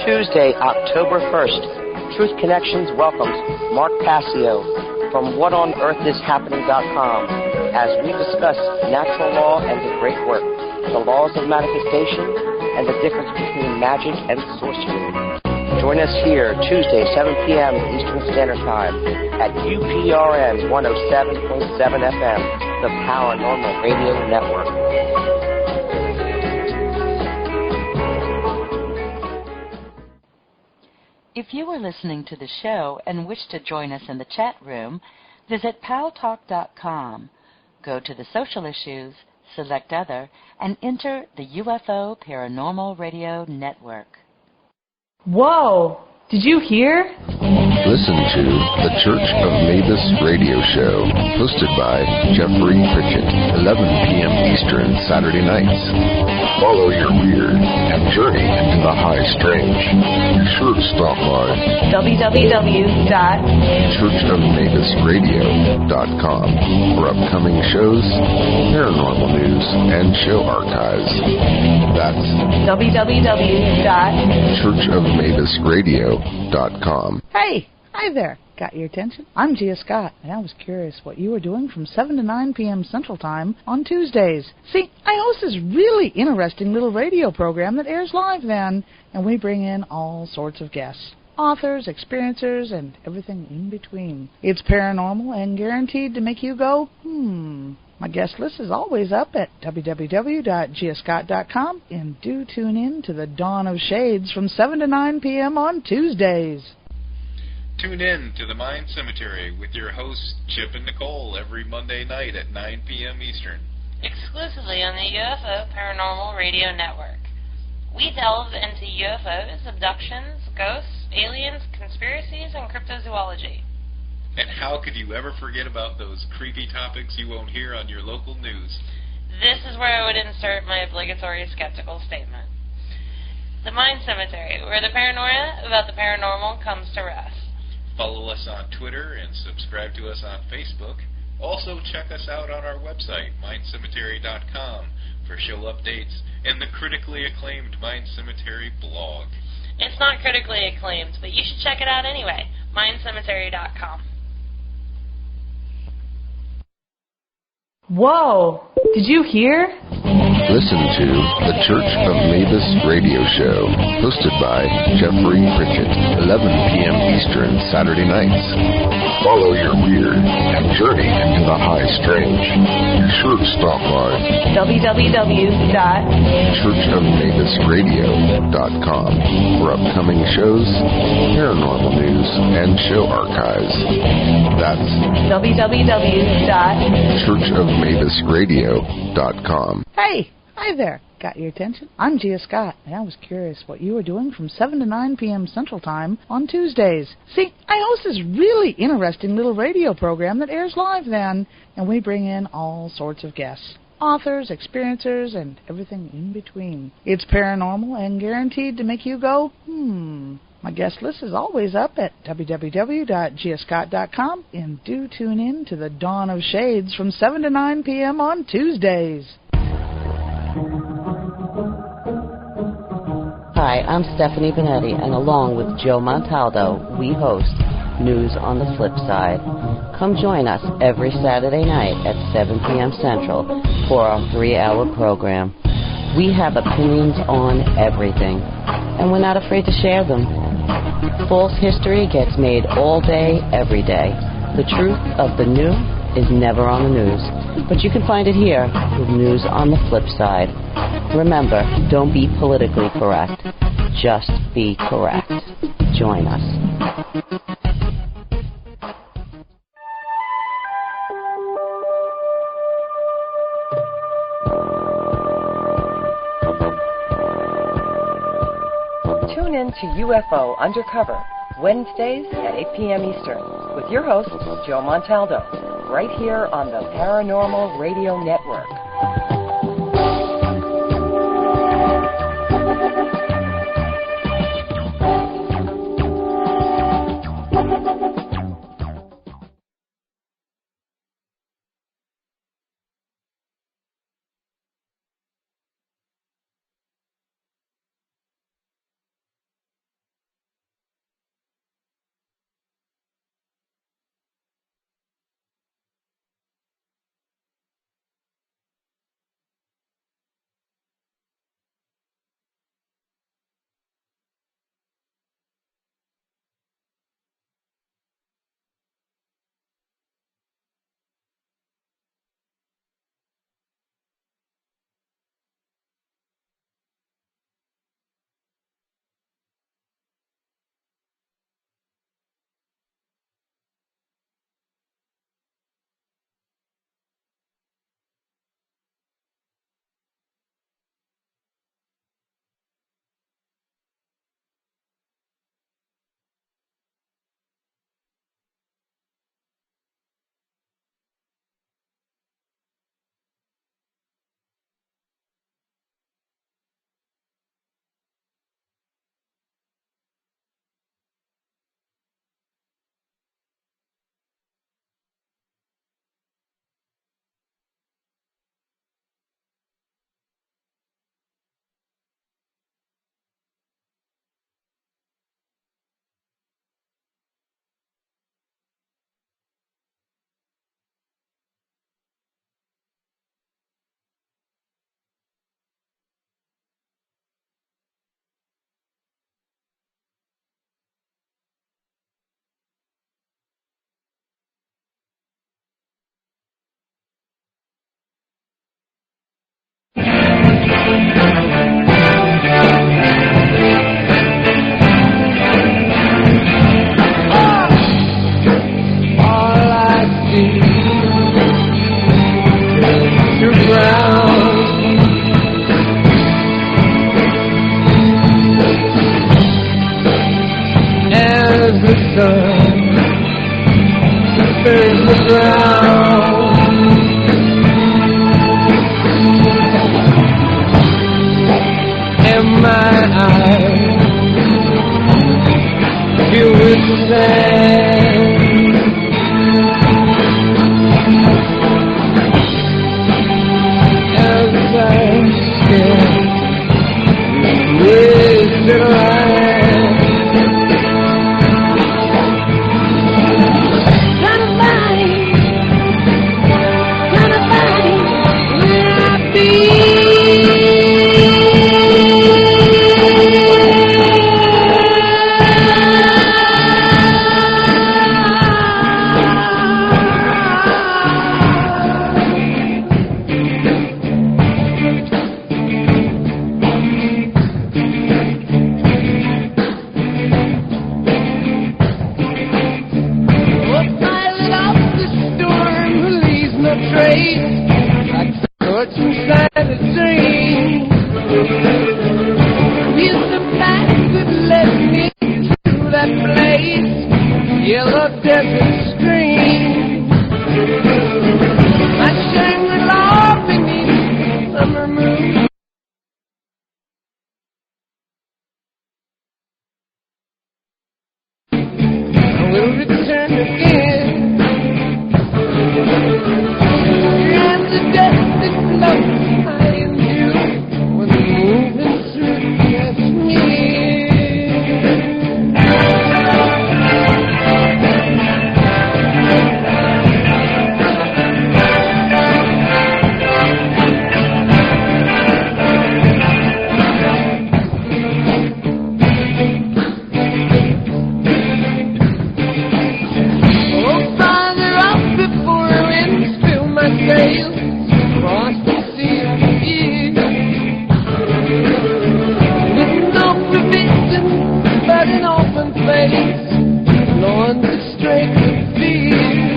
Tuesday, October 1st, Truth Connections welcomes Mark Passio from WhatOnEarthIsHappening.com as we discuss natural law and the great work, the laws of manifestation, and the difference between magic and sorcery. Join us here Tuesday, 7 p.m. Eastern Standard Time at UPRN 107.7 FM, the Paranormal Radio Network. If you are listening to the show and wish to join us in the chat room, visit paltalk.com. Go to the social issues, select other, and enter the UFO Paranormal Radio Network. Whoa! Did you hear? Listen to the Church of Mavis radio show, hosted by Jeffrey Pritchett, 11 p.m. Eastern, Saturday nights. Follow your weird and journey into the high strange. Be sure to stop by www.churchofmavisradio.com for upcoming shows, paranormal news, and show archives. That's www.churchofmavisradio.com. Hey! Hi there. Got your attention? I'm Gia Scott, and I was curious what you were doing from 7 to 9 p.m. Central Time on Tuesdays. See, I host this really interesting little radio program that airs live then, and we bring in all sorts of guests. Authors, experiencers, and everything in between. It's paranormal and guaranteed to make you go, My guest list is always up at www.giascott.com, and do tune in to the Dawn of Shades from 7 to 9 p.m. on Tuesdays. Tune in to the Mind Cemetery with your hosts Chip and Nicole every Monday night at 9 p.m. Eastern. Exclusively on the UFO Paranormal Radio Network. We delve into UFOs, abductions, ghosts, aliens, conspiracies, and cryptozoology. And how could you ever forget about those creepy topics you won't hear on your local news? This is where I would insert my obligatory skeptical statement. The Mind Cemetery, where the paranoia about the paranormal comes to rest. Follow us on Twitter and subscribe to us on Facebook. Also, check us out on our website, mindcemetery.com, for show updates and the critically acclaimed Mind Cemetery blog. It's not critically acclaimed, but you should check it out anyway, mindcemetery.com. Whoa! Did you hear? Listen to the Church of Mavis radio show, hosted by Jeffrey Pritchett, 11 p.m. Eastern, Saturday nights. Follow your weird and journey into the high strange. Be sure to stop by www.churchofmavisradio.com for upcoming shows, paranormal news, and show archives. That's www.churchofmavisradio.com. Hey! Hi there. Got your attention? I'm Gia Scott, and I was curious what you were doing from 7 to 9 p.m. Central Time on Tuesdays. See, I host this really interesting little radio program that airs live then, and we bring in all sorts of guests. Authors, experiencers, and everything in between. It's paranormal and guaranteed to make you go, My guest list is always up at www.giascott.com, and do tune in to the Dawn of Shades from 7 to 9 p.m. on Tuesdays. Hi, I'm Stephanie Benetti, and along with Joe Montaldo, we host News on the Flip Side. Come join us every Saturday night at 7 p.m. Central for our 3-hour program. We have opinions on everything, and we're not afraid to share them. False history gets made all day, every day. The truth of the new is never on the news, but you can find it here with News on the Flip Side. Remember, don't be politically correct. Just be correct. Join us. Tune in to UFO Undercover, Wednesdays at 8 p.m. Eastern, with your host, Joe Montaldo, right here on the Paranormal Radio Network. Moving through, yes, me. ways, blowing the strength of fear.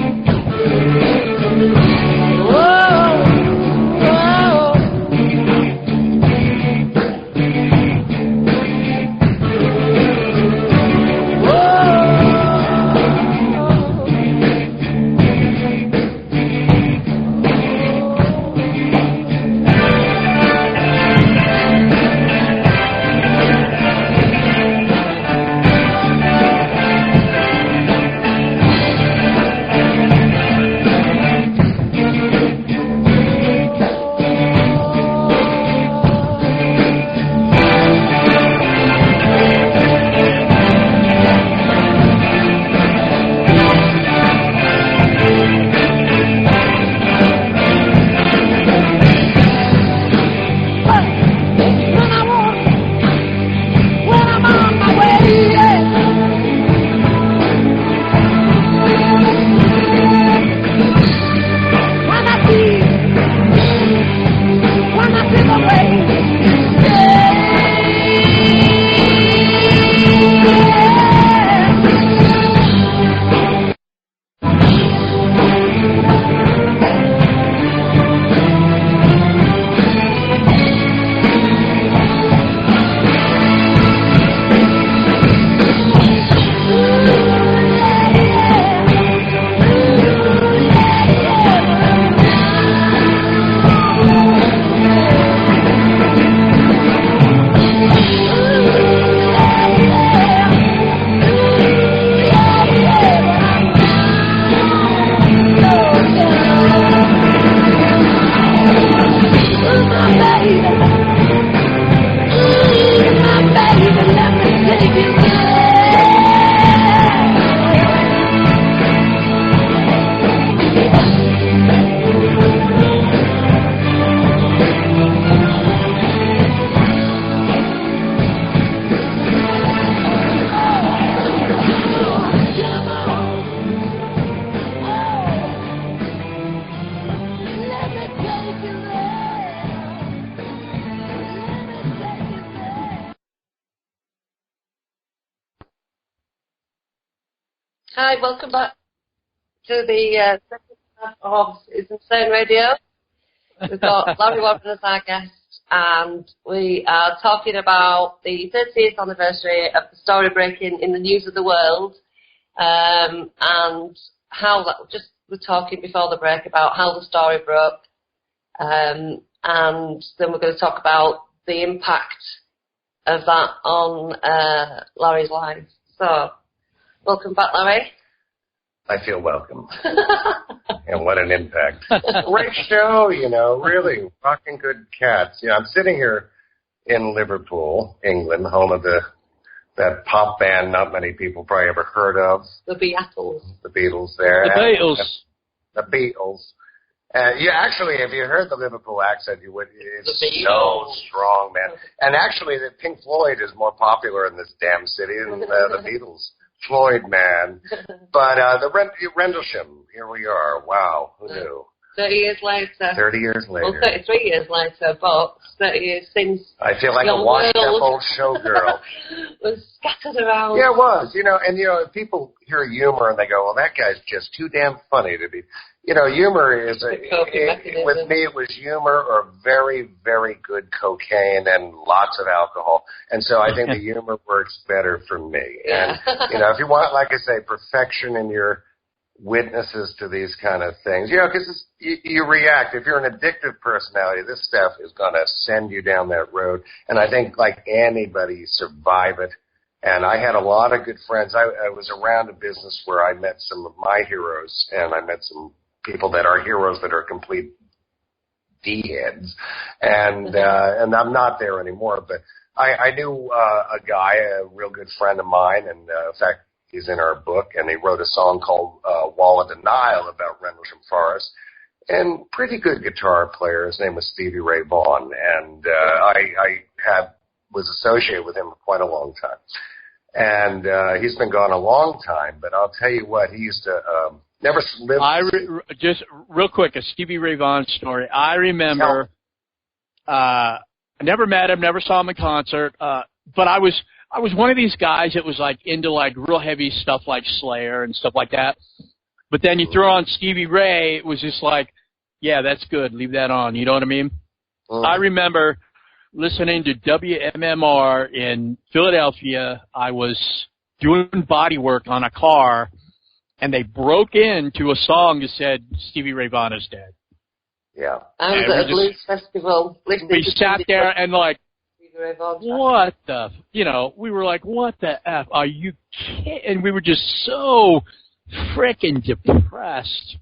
Hi, welcome back to the second half of Sane Radio. We've got Larry Warren as our guest, and we are talking about the 30th anniversary of the story breaking in the news of the world, and how that, just we're talking before the break about how the story broke, and then we're going to talk about the impact of that on Larry's life. So, welcome back, Larry. I feel welcome. And what an impact. Great show, you know, really rocking good cats. You know, I'm sitting here in Liverpool, England, home of that pop band not many people probably ever heard of. The Beatles. The Beatles there. The Beatles. The Beatles. You actually, if you heard the Liverpool accent, you would. It's so strong, man. And actually, the Pink Floyd is more popular in this damn city than the Beatles. Floyd, man. But the Rendlesham, here we are. Wow, who knew? 30 years later. 30 years later. Well, 33 years later, but 30 years since. I feel like a washed-up old showgirl. Was scattered around. Yeah, it was. You know, and, you know, people hear humor and they go, well, that guy's just too damn funny to be. You know, humor is, with me, it was humor or very, very good cocaine and lots of alcohol. And so I think the humor works better for me. Yeah. And, you know, if you want, like I say, perfection in your witnesses to these kind of things, you know, because you react. If you're an addictive personality, this stuff is going to send you down that road. And I think, like anybody, you survive it. And I had a lot of good friends. I was around a business where I met some of my heroes, and I met some people that are heroes that are complete D-heads. And I'm not there anymore. But I knew a guy, a real good friend of mine, and in fact, he's in our book, and he wrote a song called Wall of Denial about Rendlesham Forest. And pretty good guitar player. His name was Stevie Ray Vaughan. And I was associated with him for quite a long time. And he's been gone a long time, but I'll tell you what, he used to never live. Just real quick, a Stevie Ray Vaughan story. I remember, I never met him, never saw him in concert, but I was I was one of these guys that was like into like real heavy stuff like Slayer and stuff like that. But then you throw on Stevie Ray, it was just like, yeah, that's good. Leave that on. You know what I mean? I remember listening to WMMR in Philadelphia. I was doing body work on a car, and they broke into a song that said Stevie Ray Vaughan is dead. Yeah. I was at a blues festival. We sat there and like, what the, we were like, what the F? Are you kidding? And we were just so frickin' depressed.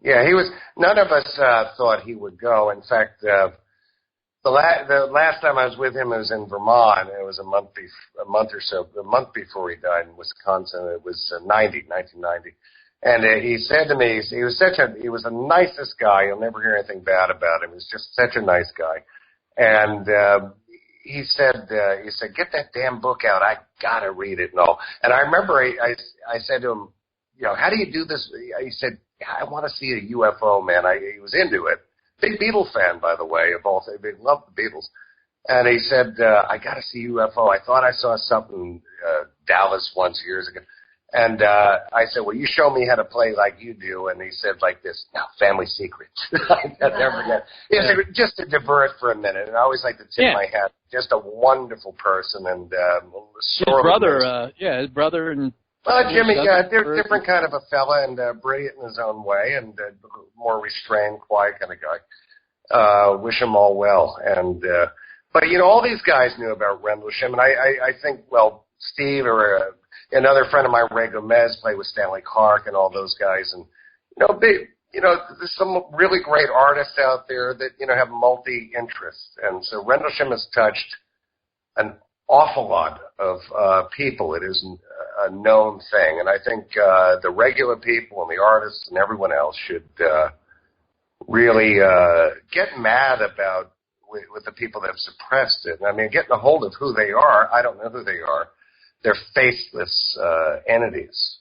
Yeah, he was. None of us thought he would go. In fact, the last time I was with him, it was in Vermont. It was a month or so, a month before he died in Wisconsin. It was 1990. And he said to me, he was the nicest guy. You'll never hear anything bad about him. He was just such a nice guy. And he said, get that damn book out. I gotta read it and all. And I remember I said to him, how do you do this? He said, I want to see a UFO, man. He was into it. Big Beatles fan, by the way, of all things. He loved the Beatles. And he said, I got to see UFO. I thought I saw something in Dallas once years ago. And I said, well, you show me how to play like you do. And he said like this, now, family secrets. I'll never forget. Just to divert for a minute. And I always like to tip my hat. Just a wonderful person. And his brother and... Jimmy, different kind of a fella and brilliant in his own way and more restrained, quiet kind of guy. Wish him all well. And but, all these guys knew about Rendlesham. And I think, Steve or another friend of mine, Ray Gomez, played with Stanley Clarke and all those guys. And, there's some really great artists out there that, have multi-interests. And so Rendlesham has touched an awful lot of people. It isn't a known thing. And I think the regular people and the artists and everyone else should really get mad about with the people that have suppressed it. I mean, getting a hold of who they are. I don't know who they are. They're faceless entities.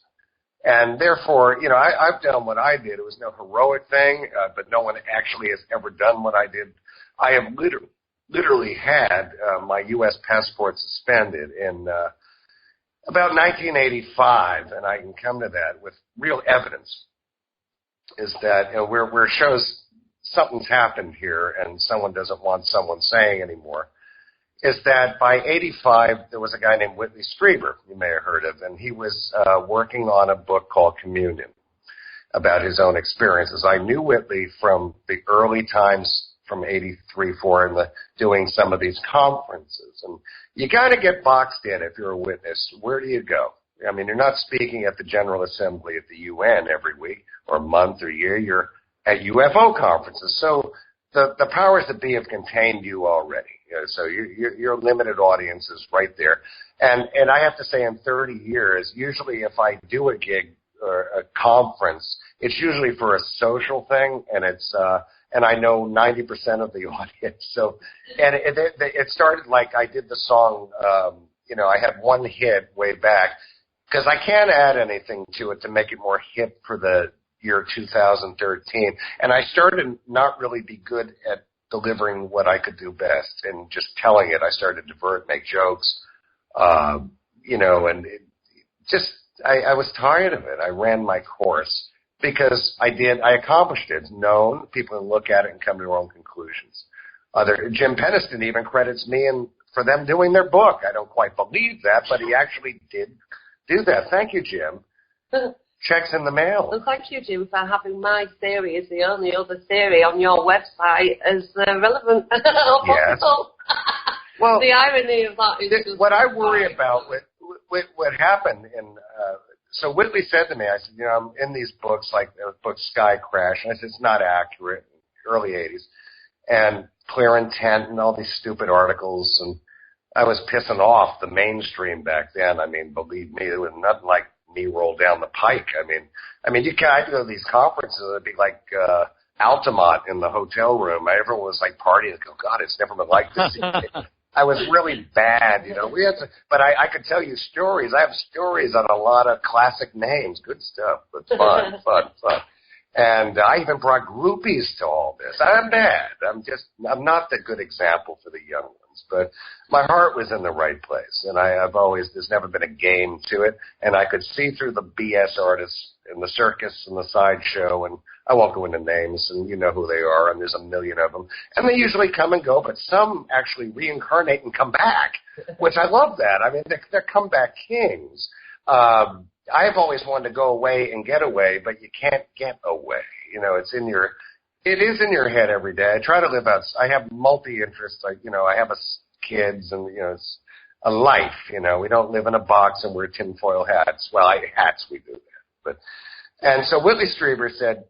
And therefore, I've done what I did. It was no heroic thing, but no one actually has ever done what I did. I have literally had my U.S. passport suspended in about 1985, and I can come to that with real evidence, is that where it shows something's happened here and someone doesn't want someone saying anymore, is that by 85, there was a guy named Whitley Strieber, you may have heard of, and he was working on a book called Communion about his own experiences. I knew Whitley from the early times from 83, 4, and doing some of these conferences. And you got to get boxed in if you're a witness. Where do you go? I mean, you're not speaking at the General Assembly at the UN every week or month or year. You're at UFO conferences. So the powers that be have contained you already. So your limited audience is right there. And I have to say, in 30 years, usually if I do a gig or a conference, it's usually for a social thing, and it's and I know 90% of the audience. So, and it started like I did the song. I had one hit way back because I can't add anything to it to make it more hip for the year 2013. And I started not really be good at delivering what I could do best and just telling it. I started to divert, make jokes, and I was tired of it. I ran my course because I accomplished it. It's known. People can look at it and come to their own conclusions. Jim Penniston even credits me for them doing their book. I don't quite believe that, but he actually did do that. Thank you, Jim. Checks in the mail. Well, thank you, Jim, for having my theory as the only other theory on your website as relevant. Yes. Well, the irony of that is what I worry about with what happened so Whitley said to me, I said, I'm in these books, like the book Sky Crash, and I said, it's not accurate, early 80s, and Clear Intent and all these stupid articles, and I was pissing off the mainstream back then. I mean, believe me, there was nothing like me roll down the pike. I mean, I'd go to these conferences, it'd be like Altamont in the hotel room. Everyone was like partying. I'd go, God, it's never been like this. I was really bad, but I could tell you stories. I have stories on a lot of classic names. Good stuff. It's fun. And I even brought groupies to all this. I'm bad. I'm not the good example for the young ones. things. But my heart was in the right place, and there's never been a game to it, and I could see through the BS artists in the circus and the sideshow, and I won't go into names, and you know who they are, and there's a million of them, and they usually come and go, but some actually reincarnate and come back, which I love that. I mean, they're comeback kings. I've always wanted to go away and get away, but you can't get away. You know, it is in your head every day. I try to live out. I have multi-interests. I have kids, and it's a life. We don't live in a box and wear tinfoil hats. Well, hats we do that, and so Whitley Strieber said,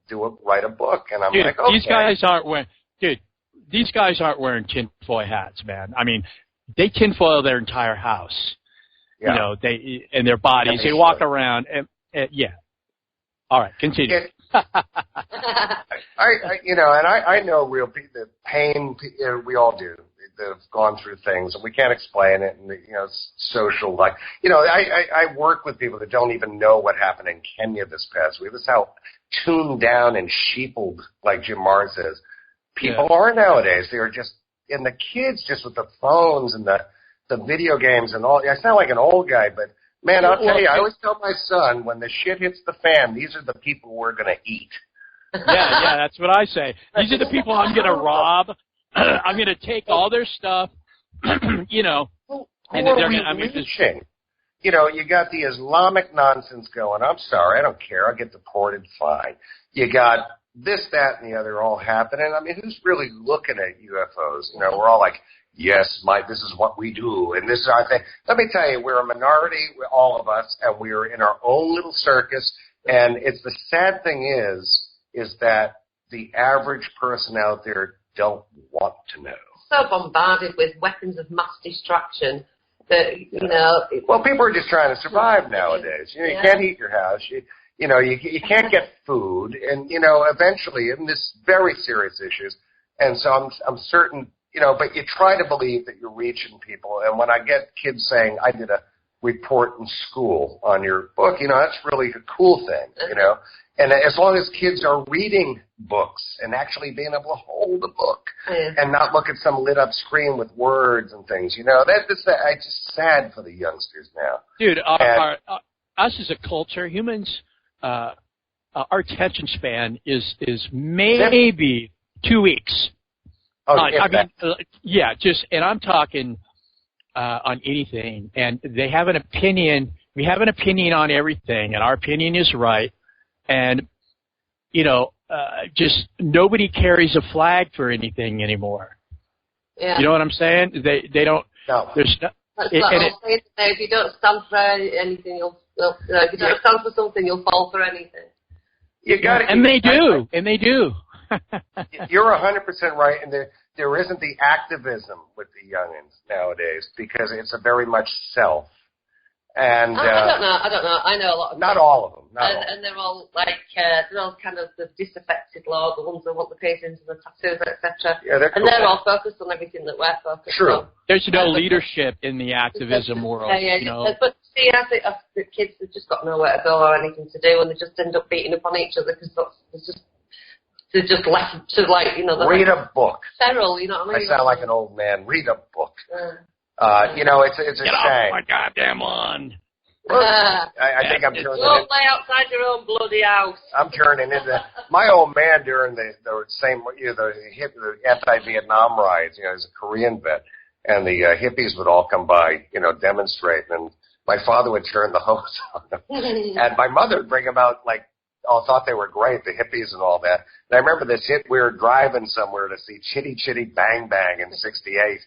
write a book, and I'm like, okay. These guys aren't wearing tinfoil hats, man. I mean, they tinfoil their entire house. Yeah. They and their bodies. They walk around, and yeah. All right, continue. I know real people, the pain we all do. They've gone through things, and we can't explain it. And it's social life. I work with people that don't even know what happened in Kenya this past week. This is how tuned down and sheepled, like Jim Marr says, people are nowadays. They are just, and the kids just with the phones and the video games and all. I sound like an old guy, but man, I'll tell you, I always tell my son, when the shit hits the fan, these are the people we're going to eat. Yeah, that's what I say. These are the people I'm going to rob. I'm going to take all their stuff, and they're going to. You got the Islamic nonsense going. I'm sorry, I don't care. I'll get deported, fine. You got this, that, and the other all happening. I mean, who's really looking at UFOs? We're all like, yes, this is what we do, and this is our thing. Let me tell you, we're a minority, all of us, and we're in our own little circus. And it's the sad thing is that the average person out there don't want to know. So bombarded with weapons of mass destruction that Well, people are just trying to survive nowadays. You can't heat your house. You can't get food, and eventually, in this very serious issues. And so I'm certain. But you try to believe that you're reaching people. And when I get kids saying, I did a report in school on your book, that's really a cool thing, And as long as kids are reading books and actually being able to hold a book and not look at some lit up screen with words and things, it's just sad for the youngsters now. Dude, us as a culture, humans, our attention span is maybe 2 weeks. And I'm talking on anything, and they have an opinion. We have an opinion on everything, and our opinion is right. And just nobody carries a flag for anything anymore. Yeah. You know what I'm saying? They don't. No. There's no. If you don't stand for anything, if you don't stand for something, you'll fall for anything. You got it. And they do. And they do. You're 100% right, and there isn't the activism with the youngins nowadays because it's a very much self. And I don't know. I know a lot of not them. all of them. And they're all like they're all kind of the disaffected lot, the ones that want the piercings and the tattoos, etc. Yeah, they're cool. And they're all focused on everything that we're focused on. There's no leitership in the activism world. But see, I think the kids have just got nowhere to go or anything to do, and they just end up beating up on each other because they're just left to read a book. Feral, you know what I mean? I sound like an old man. Read a book. It's a Get shame. off my goddamn lawn. I think I'm turning. Don't play outside your own bloody house. I'm turning into my old man during the anti-Vietnam riots. He's a Korean vet, and the hippies would all come by, demonstrating, and my father would turn the hose on them, and my mother would bring them out thought they were great, the hippies and all that. And I remember we were driving somewhere to see Chitty Chitty Bang Bang in '68.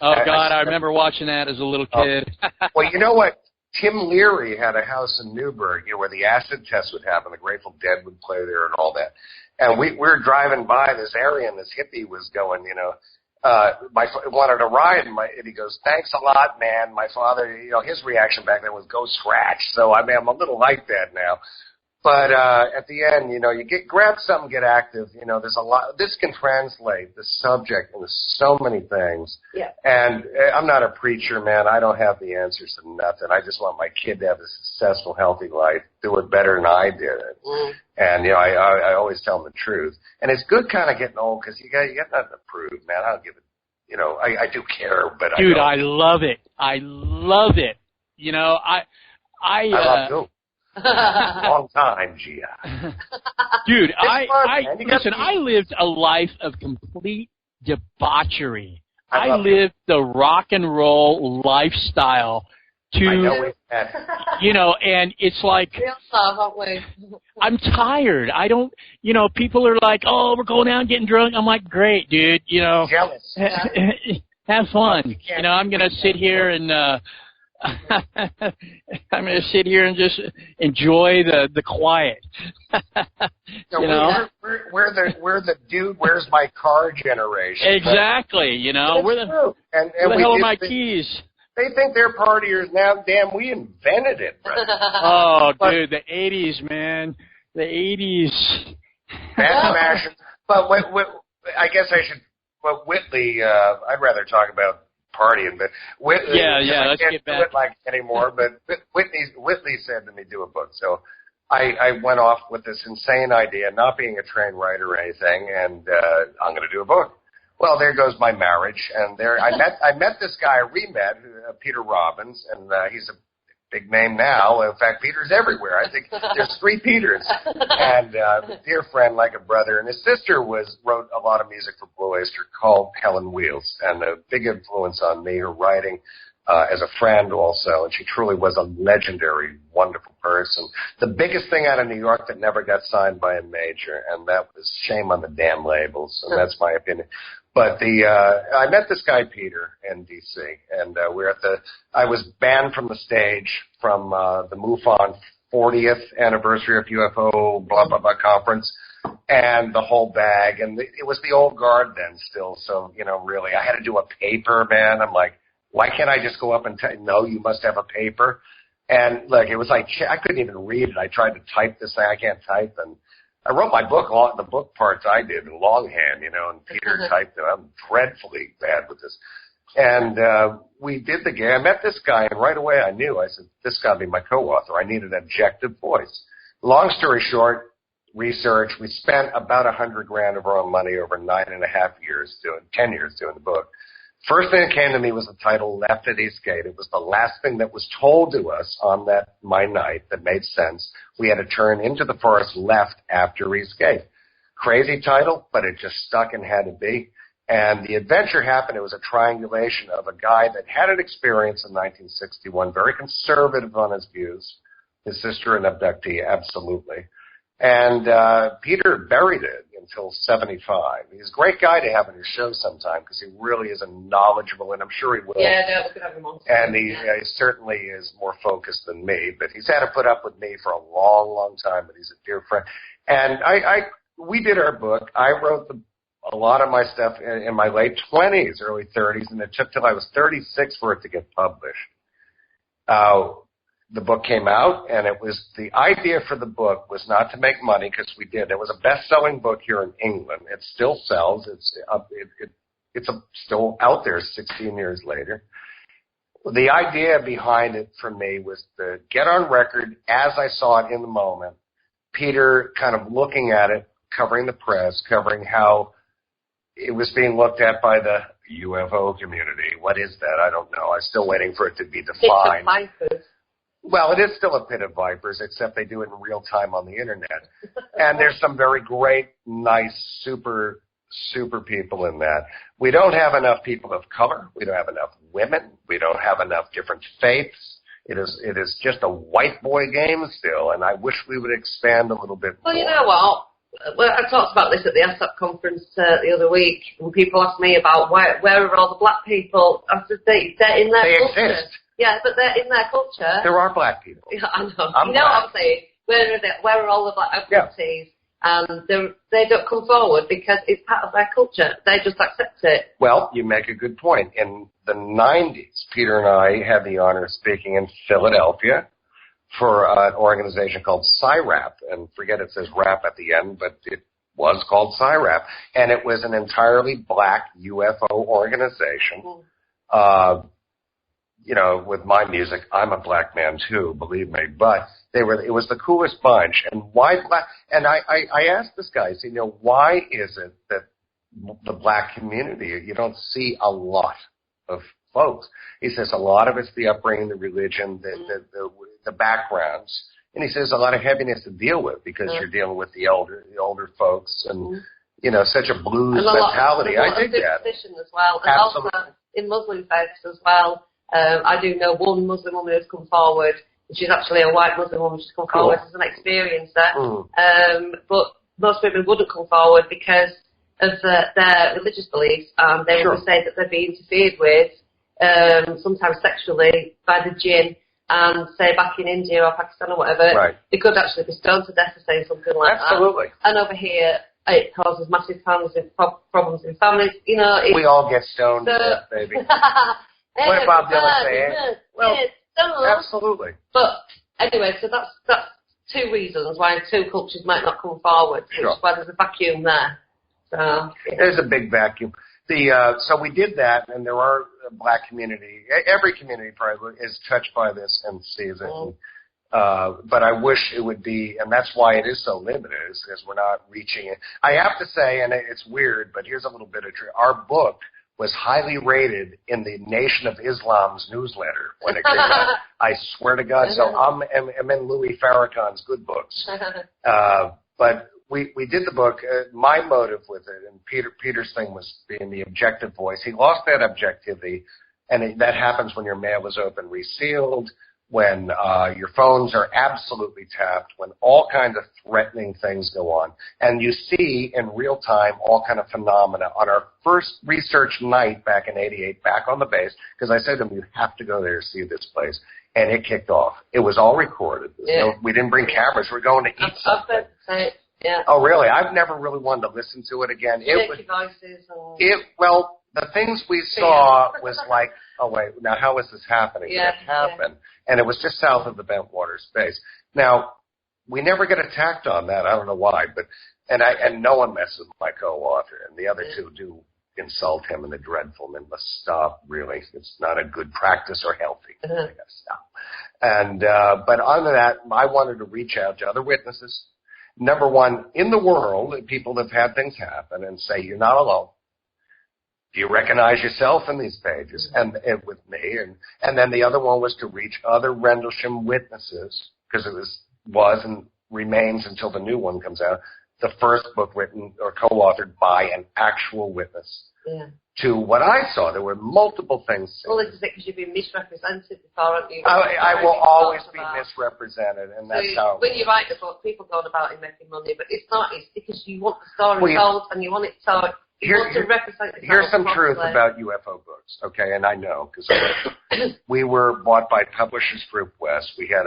Oh God, I remember watching that as a little kid. Well, you know what? Tim Leary had a house in Newburgh, where the acid test would happen. The Grateful Dead would play there and all that. And we were driving by this area, and this hippie was going, wanted to ride, and he goes, "Thanks a lot, man." My father, his reaction back then was, "Go scratch." So I'm a little like that now. But at the end, you grab something, get active. There's a lot. This can translate the subject into so many things. Yeah. And I'm not a preacher, man. I don't have the answers to nothing. I just want my kid to have a successful, healthy life, do it better than I did it. Mm. And I always tell them the truth. And it's good kind of getting old because you got nothing to prove, man. I don't give a I do care, but dude, I love it. I love it. I love you. Long time, Gia. Dude, listen, I lived a life of complete debauchery. I lived the rock and roll lifestyle to, and it's like, I'm tired. I don't, people are like, oh, we're going out and getting drunk. I'm like, great, dude, Jealous. have fun. I'm going to sit here and, I'm going to sit here and just enjoy the quiet. We're the dude, where's my car generation. Exactly, where the hell are my keys? They think they're partiers now. Damn, we invented it. Right? Oh, dude, the 80s, man. The 80s. Bad fashion. But I guess I should, Whitley, I'd rather talk about partying, but Whitley, let's get back. Do it like anymore, but Whitley said to me, do a book. So I went off with this insane idea, not being a trained writer or anything, and I'm going to do a book. Well, there goes my marriage, and I met this guy, Peter Robbins, and he's a big name now. In fact, Peter's everywhere. I think there's 3 Peters, and dear friend, like a brother. And his sister wrote a lot of music for Blue Oyster, called Helen Wheels, and a big influence on me. Her writing as a friend also, and she truly was a legendary, wonderful person. The biggest thing out of New York that never got signed by a major, and that was shame on the damn labels, and that's my opinion. But I met this guy, Peter, in D.C., and I was banned from the stage from the MUFON 40th anniversary of UFO blah, blah, blah conference, and the whole bag. And it was the old guard then still, so, really, I had to do a paper, man. I'm like, why can't I just go up and no, you must have a paper? And, look, it was like, I couldn't even read it. I tried to type this thing. I can't type, and I wrote my book, the book parts I did in longhand, and Peter typed it. I'm dreadfully bad with this. And we did the game. I met this guy, and right away I knew. I said, this got to be my co-author. I need an objective voice. Long story short, research. We spent about $100,000 of our own money over 9.5 years 10 years doing the book. First thing that came to me was the title, Left at Eastgate. It was the last thing that was told to us on my night that made sense. We had to turn into the forest left after Eastgate. Crazy title, but it just stuck and had to be. And the adventure happened. It was a triangulation of a guy that had an experience in 1961, very conservative on his views. His sister an abductee, absolutely. And Peter buried it until 75. He's a great guy to have on your show sometime because he really is a knowledgeable, and I'm sure he will. Yeah, no, we could have him on. And he certainly is more focused than me, but he's had to put up with me for a long, long time, but he's a dear friend. And we did our book. I wrote a lot of my stuff in my late 20s, early 30s, and it took till I was 36 for it to get published. The book came out, and the idea for the book was not to make money, because we did. It was a best-selling book here in England. It still sells. It's still out there 16 years later. The idea behind it for me was to get on record as I saw it in the moment, Peter kind of looking at it, covering the press, covering how it was being looked at by the UFO community. What is that? I don't know. I'm still waiting for it to be defined. Well, it is still a pit of vipers, except they do it in real time on the internet. And there's some very great, nice, super, super people in that. We don't have enough people of color. We don't have enough women. We don't have enough different faiths. It is just a white boy game still, and I wish we would expand a little bit more. Well, you know what? Well, I talked about this at the ASAP conference the other week, and people asked me about where are all the black people. I said they're in their culture. They exist. Yeah, but they're in their culture. There are black people. Yeah, I know. You know what I'm saying? Where are all the black abductees? And they don't come forward because it's part of their culture. They just accept it. Well, you make a good point. In the 90s, Peter and I had the honor of speaking in Philadelphia for an organization called CIRAP. And forget it says rap at the end, but it was called CIRAP. And it was an entirely black UFO organization. With my music, I'm a black man too, believe me. But it was the coolest bunch. And why black? And I asked this guy, I said, why is it that the black community. You don't see a lot of folks. He says a lot of it's the upbringing, the religion, the backgrounds. And he says a lot of heaviness to deal with because you're dealing with the older folks and, such a blues mentality. I dig that. As well. And Absolutely. also in Muslim faiths as well, I do know one Muslim woman who's come forward. She's actually a white Muslim woman. She's come forward as an experiencer. But most women wouldn't come forward because of their religious beliefs. They would say that they're being interfered with, sometimes sexually, by the jinn. And say back in India or Pakistan or whatever, they could actually be stoned to death for saying something like that. And over here, it causes massive problems in families. We all get stoned to death, baby. What did Bob Dylan say? Well, absolutely. But anyway, so that's two reasons why two cultures might not come forward. Which is why there's a vacuum there. So there's a big vacuum. So we did that, and there are a black community. Every community probably is touched by this and sees it. But I wish it would be, and that's why it is so limited, is because we're not reaching it. I have to say, and it's weird, but here's a little bit of truth. Our book was highly rated in the Nation of Islam's newsletter when it came out. I swear to God. So I'm in Louis Farrakhan's good books. But we did the book. My motive with it, and Peter's thing was being the objective voice. He lost that objectivity, and that happens when your mail is open resealed, when your phones are absolutely tapped, when all kinds of threatening things go on. And you see in real time all kind of phenomena. On our first research night back in '88, back on the base, because I said to him, you have to go there to see this place. And it kicked off. It was all recorded. We didn't bring cameras. We're going to eat something. Yeah. Oh, really? I've never really wanted to listen to it again. Well, the things we saw was like, oh, wait, now how is this happening? It happened. And it was just south of the Bentwater space. Now, we never get attacked on that. I don't know why, but and no one messes with my co-author, and the other two do insult him, and the dreadful and must stop, really. It's not a good practice or healthy. They got to stop. And, but other than that, I wanted to reach out to other witnesses. Number one, in the world, people have had things happen and say, you're not alone. Do you recognize yourself in these pages? And with me. And then the other one was to reach other Rendlesham witnesses, because it was and remains until the new one comes out, the first book written or co-authored by an actual witness. To what I saw, there were multiple things. Well, it's because you've been misrepresented before, haven't you? I will always be misrepresented, and that's how. When you write the book, people go on about it making money, but it's not. It's because you want the story told, and you want it told. You want to represent yourself. Here's some truth about UFO books, okay? And I know because we were bought by Publishers Group West. We had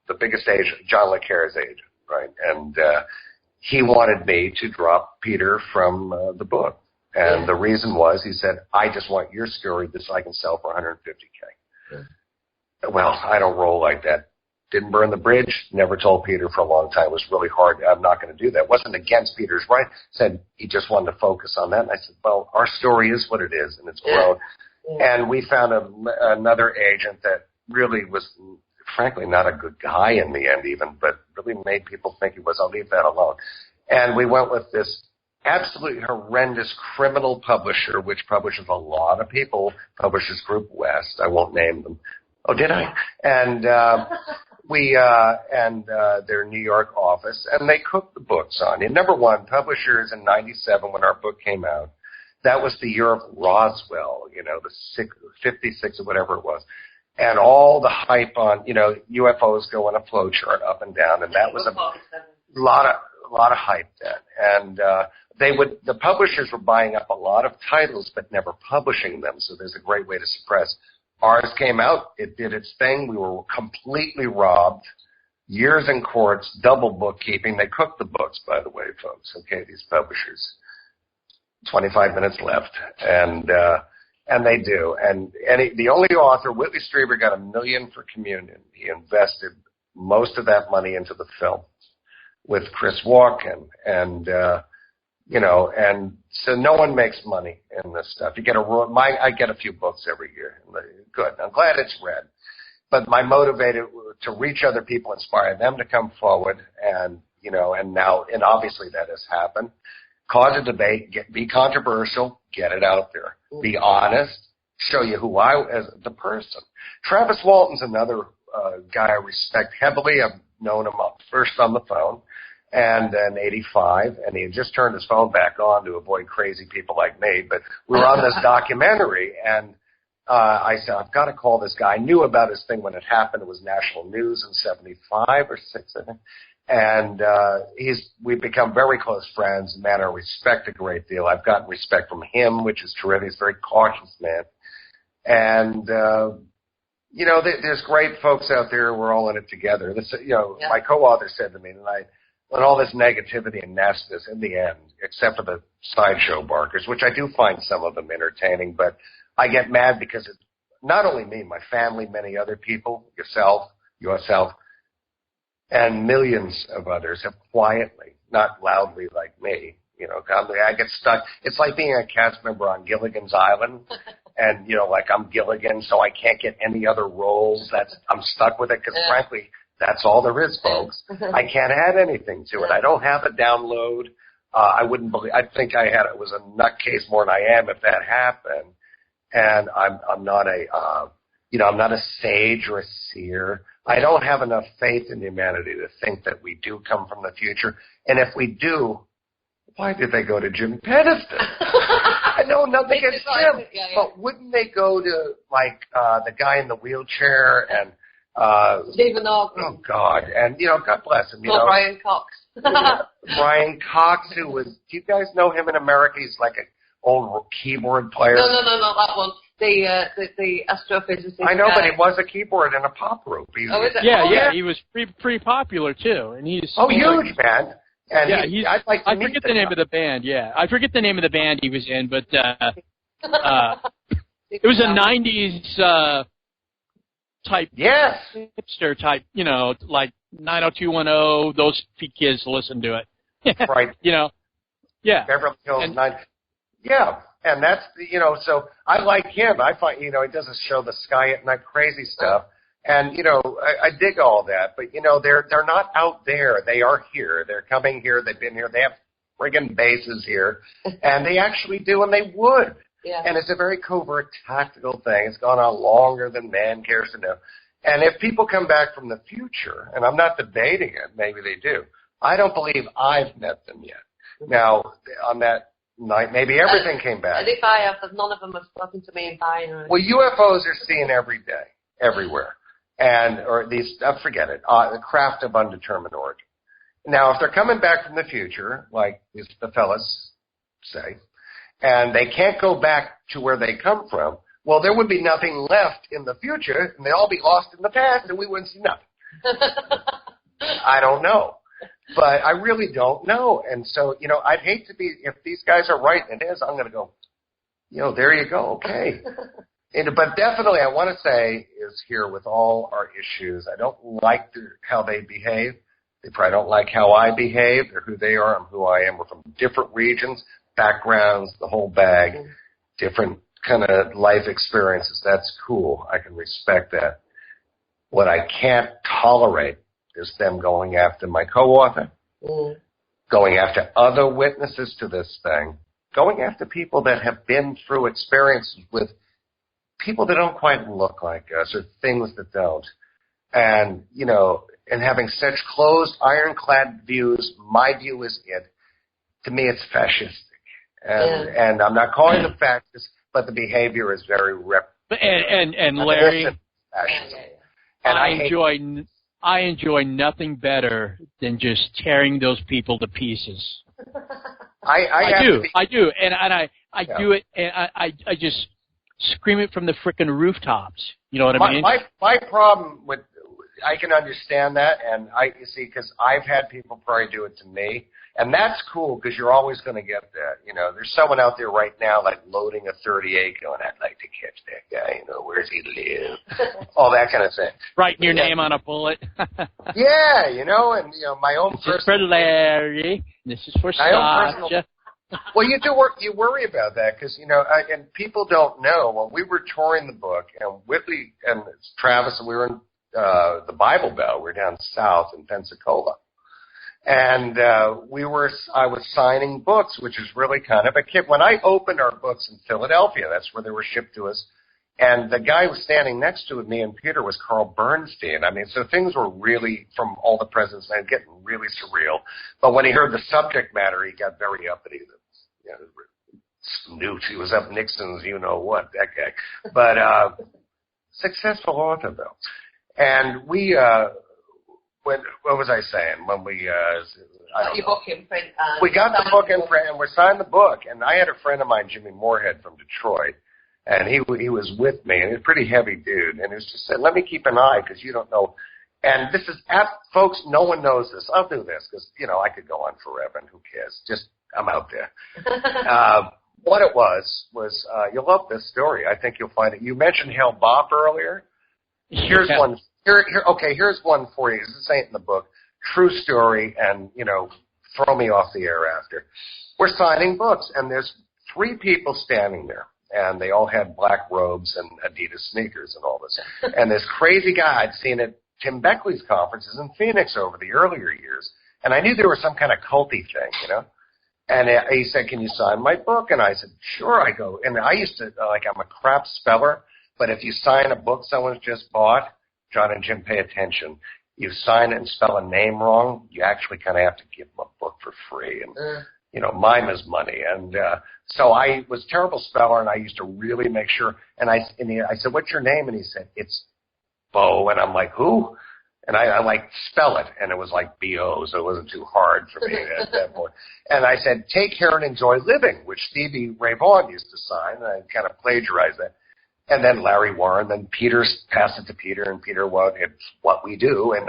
the biggest agent, John Le Carre's agent, right? And he wanted me to drop Peter from the book. And the reason was, he said, I just want your story so I can sell for $150K. Well, I don't roll like that. Didn't burn the bridge, never told Peter for a long time. It was really hard. I'm not going to do that. It wasn't against Peter's right. Said he just wanted to focus on that. And I said, well, our story is what it is, and it's grown. And we found another agent that really was, frankly, not a good guy in the end even, but really made people think he was. I'll leave that alone. And we went with this absolutely horrendous criminal publisher, which publishes a lot of people, Publishers Group West. I won't name them. Oh, did I? And their New York office, and they cooked the books on it. Number one, Publishers in '97, when our book came out, that was the year of Roswell, the 56 or whatever it was. And all the hype on, UFOs go on a flowchart up and down, and that was a lot of hype then. And the publishers were buying up a lot of titles but never publishing them, so there's a great way to suppress. Ours came out, it did its thing, we were completely robbed, years in courts, double bookkeeping. They cooked the books, by the way, folks, okay, these publishers. 25 minutes left, and they do. And the only author, Whitley Strieber, got $1 million for Communion. He invested most of that money into the film with Chris Walken, and so no one makes money in this stuff. You get I get a few books every year. Good. I'm glad it's read. But my motivated to reach other people, inspire them to come forward, and obviously that has happened. cause a debate, be controversial, get it out there. Be honest, show you who I as the person. Travis Walton's another guy I respect heavily. I've known him up first on the phone, and in '85, and he had just turned his phone back on to avoid crazy people like me. But we were on this documentary, and I said, I've got to call this guy. I knew about his thing when it happened. It was national news in '75 or '6, I think. And we've become very close friends, a man I respect a great deal. I've gotten respect from him, which is terrific. He's a very cautious man. And, there's great folks out there. We're all in it together. My co-author said to me tonight, when all this negativity and nastiness in the end, except for the sideshow barkers, which I do find some of them entertaining, but I get mad because it's not only me, my family, many other people, yourself, and millions of others have quietly, not loudly like me, I get stuck. It's like being a cast member on Gilligan's Island, and, I'm Gilligan, so I can't get any other roles. I'm stuck with it because, frankly, that's all there is, folks. I can't add anything to it. I don't have a download. I think it was a nutcase more than I am if that happened. And I'm not I'm not a sage or a seer. I don't have enough faith in humanity to think that we do come from the future. And if we do, why did they go to Jim Peniston? I know nothing against him, but wouldn't they go to the guy in the wheelchair and Stephen Ogden? Oh God, and God bless him. Brian Cox. Brian Cox, who was. Do you guys know him in America? He's like an old keyboard player. No, that one. The astrophysicist. I know, but he was a keyboard in a pop group. Is it? Yeah, he was pretty popular too, and he's huge, man. And I forget the name of the band. Yeah, I forget the name of the band he was in, but it was a '90s type, hipster type, like 90210. Those kids listen to it, right? Beverly Hills 9. Yeah, and that's so I like him. I find he doesn't show the sky at night crazy stuff. And, I dig all that, but, they're not out there. They are here. They're coming here. They've been here. They have friggin' bases here. And they actually do, and they would. Yeah. And it's a very covert, tactical thing. It's gone on longer than man cares to know. And if people come back from the future, and I'm not debating it, maybe they do, I don't believe I've met them yet. Now, on that night, maybe everything came back. And if I have, none of them have spoken to me in binary. Well, UFOs are seen every day, everywhere. Or these, forget it, the craft of undetermined origin. Now, if they're coming back from the future, like the fellas say, and they can't go back to where they come from, well, there would be nothing left in the future, and they'd all be lost in the past, and we wouldn't see nothing. I don't know. But I really don't know. And so, I'd hate to be, if these guys are right, and it is, I'm going to go, there you go, okay. But definitely, I want to say is here with all our issues, I don't like how they behave. They probably don't like how I behave. They're who they are. I'm who I am. We're from different regions, backgrounds, the whole bag, different kind of life experiences. That's cool. I can respect that. What I can't tolerate is them going after my co-author, going after other witnesses to this thing, going after people that have been through experiences with people that don't quite look like us or things that don't. And, and having such closed, ironclad views, my view is it. To me, it's fascistic. And I'm not calling them fascist, but the behavior is very And Larry, fascism. And I enjoy nothing better than just tearing those people to pieces. I do. And I do it, and I just scream it from the frickin' rooftops. You know what I mean? My problem with, I can understand that, and you see, because I've had people probably do it to me, and that's cool because you're always going to get that. There's someone out there right now like loading a 38 going, I'd like to catch that guy. Where's he live? All that kind of thing. Writing your name on a bullet. Yeah, and my own This is for Larry. This is for Sacha. Well, you worry about that because, and people don't know. When we were touring the book, and Whitley and Travis, and we were in the Bible Belt, we were down south in Pensacola. And I was signing books, which is really kind of a kid. When I opened our books in Philadelphia, that's where they were shipped to us. And the guy who was standing next to me and Peter was Carl Bernstein. I mean, so things were really, from all the presidents, getting really surreal. But when he heard the subject matter, he got very uppity. You know, Snoot, he was up Nixon's, you know what, that guy. But successful author, though. And we, what was I saying? When we, got your book in print. We got the book in print, and we signed the book. And I had a friend of mine, Jimmy Moorhead from Detroit. And he was with me, and he's a pretty heavy dude. And he was just saying, let me keep an eye, because you don't know. And this is, folks, no one knows this. I'll do this, because, you know, I could go on forever, and who cares? Just, I'm out there. What it was you'll love this story. I think you'll find it. You mentioned Hale Bopp earlier. Here's one. Here's one for you. This ain't in the book. True story, and, you know, throw me off the air after. We're signing books, and there's 3 people standing there. And they all had black robes and Adidas sneakers and all this. And this crazy guy I'd seen at Tim Beckley's conferences in Phoenix over the earlier years. And I knew there was some kind of culty thing, you know. And he said, can you sign my book? And I said, sure. I go, and I used to, I'm a crap speller, but if you sign a book someone's just bought, John and Jim, pay attention. You sign it and spell a name wrong, you actually kind of have to give them a book for free. And, you know, mime is money. And so I was a terrible speller, and I used to really make sure. And I said, what's your name? And he said, it's Bo. And I'm like, who? And I spell it. And it was like B-O, so it wasn't too hard for me at that point. And I said, take care and enjoy living, which Stevie Ray Vaughan used to sign. And I kind of plagiarized that. And then Larry Warren, then Peter passed it to Peter, and Peter, well, it's what we do, and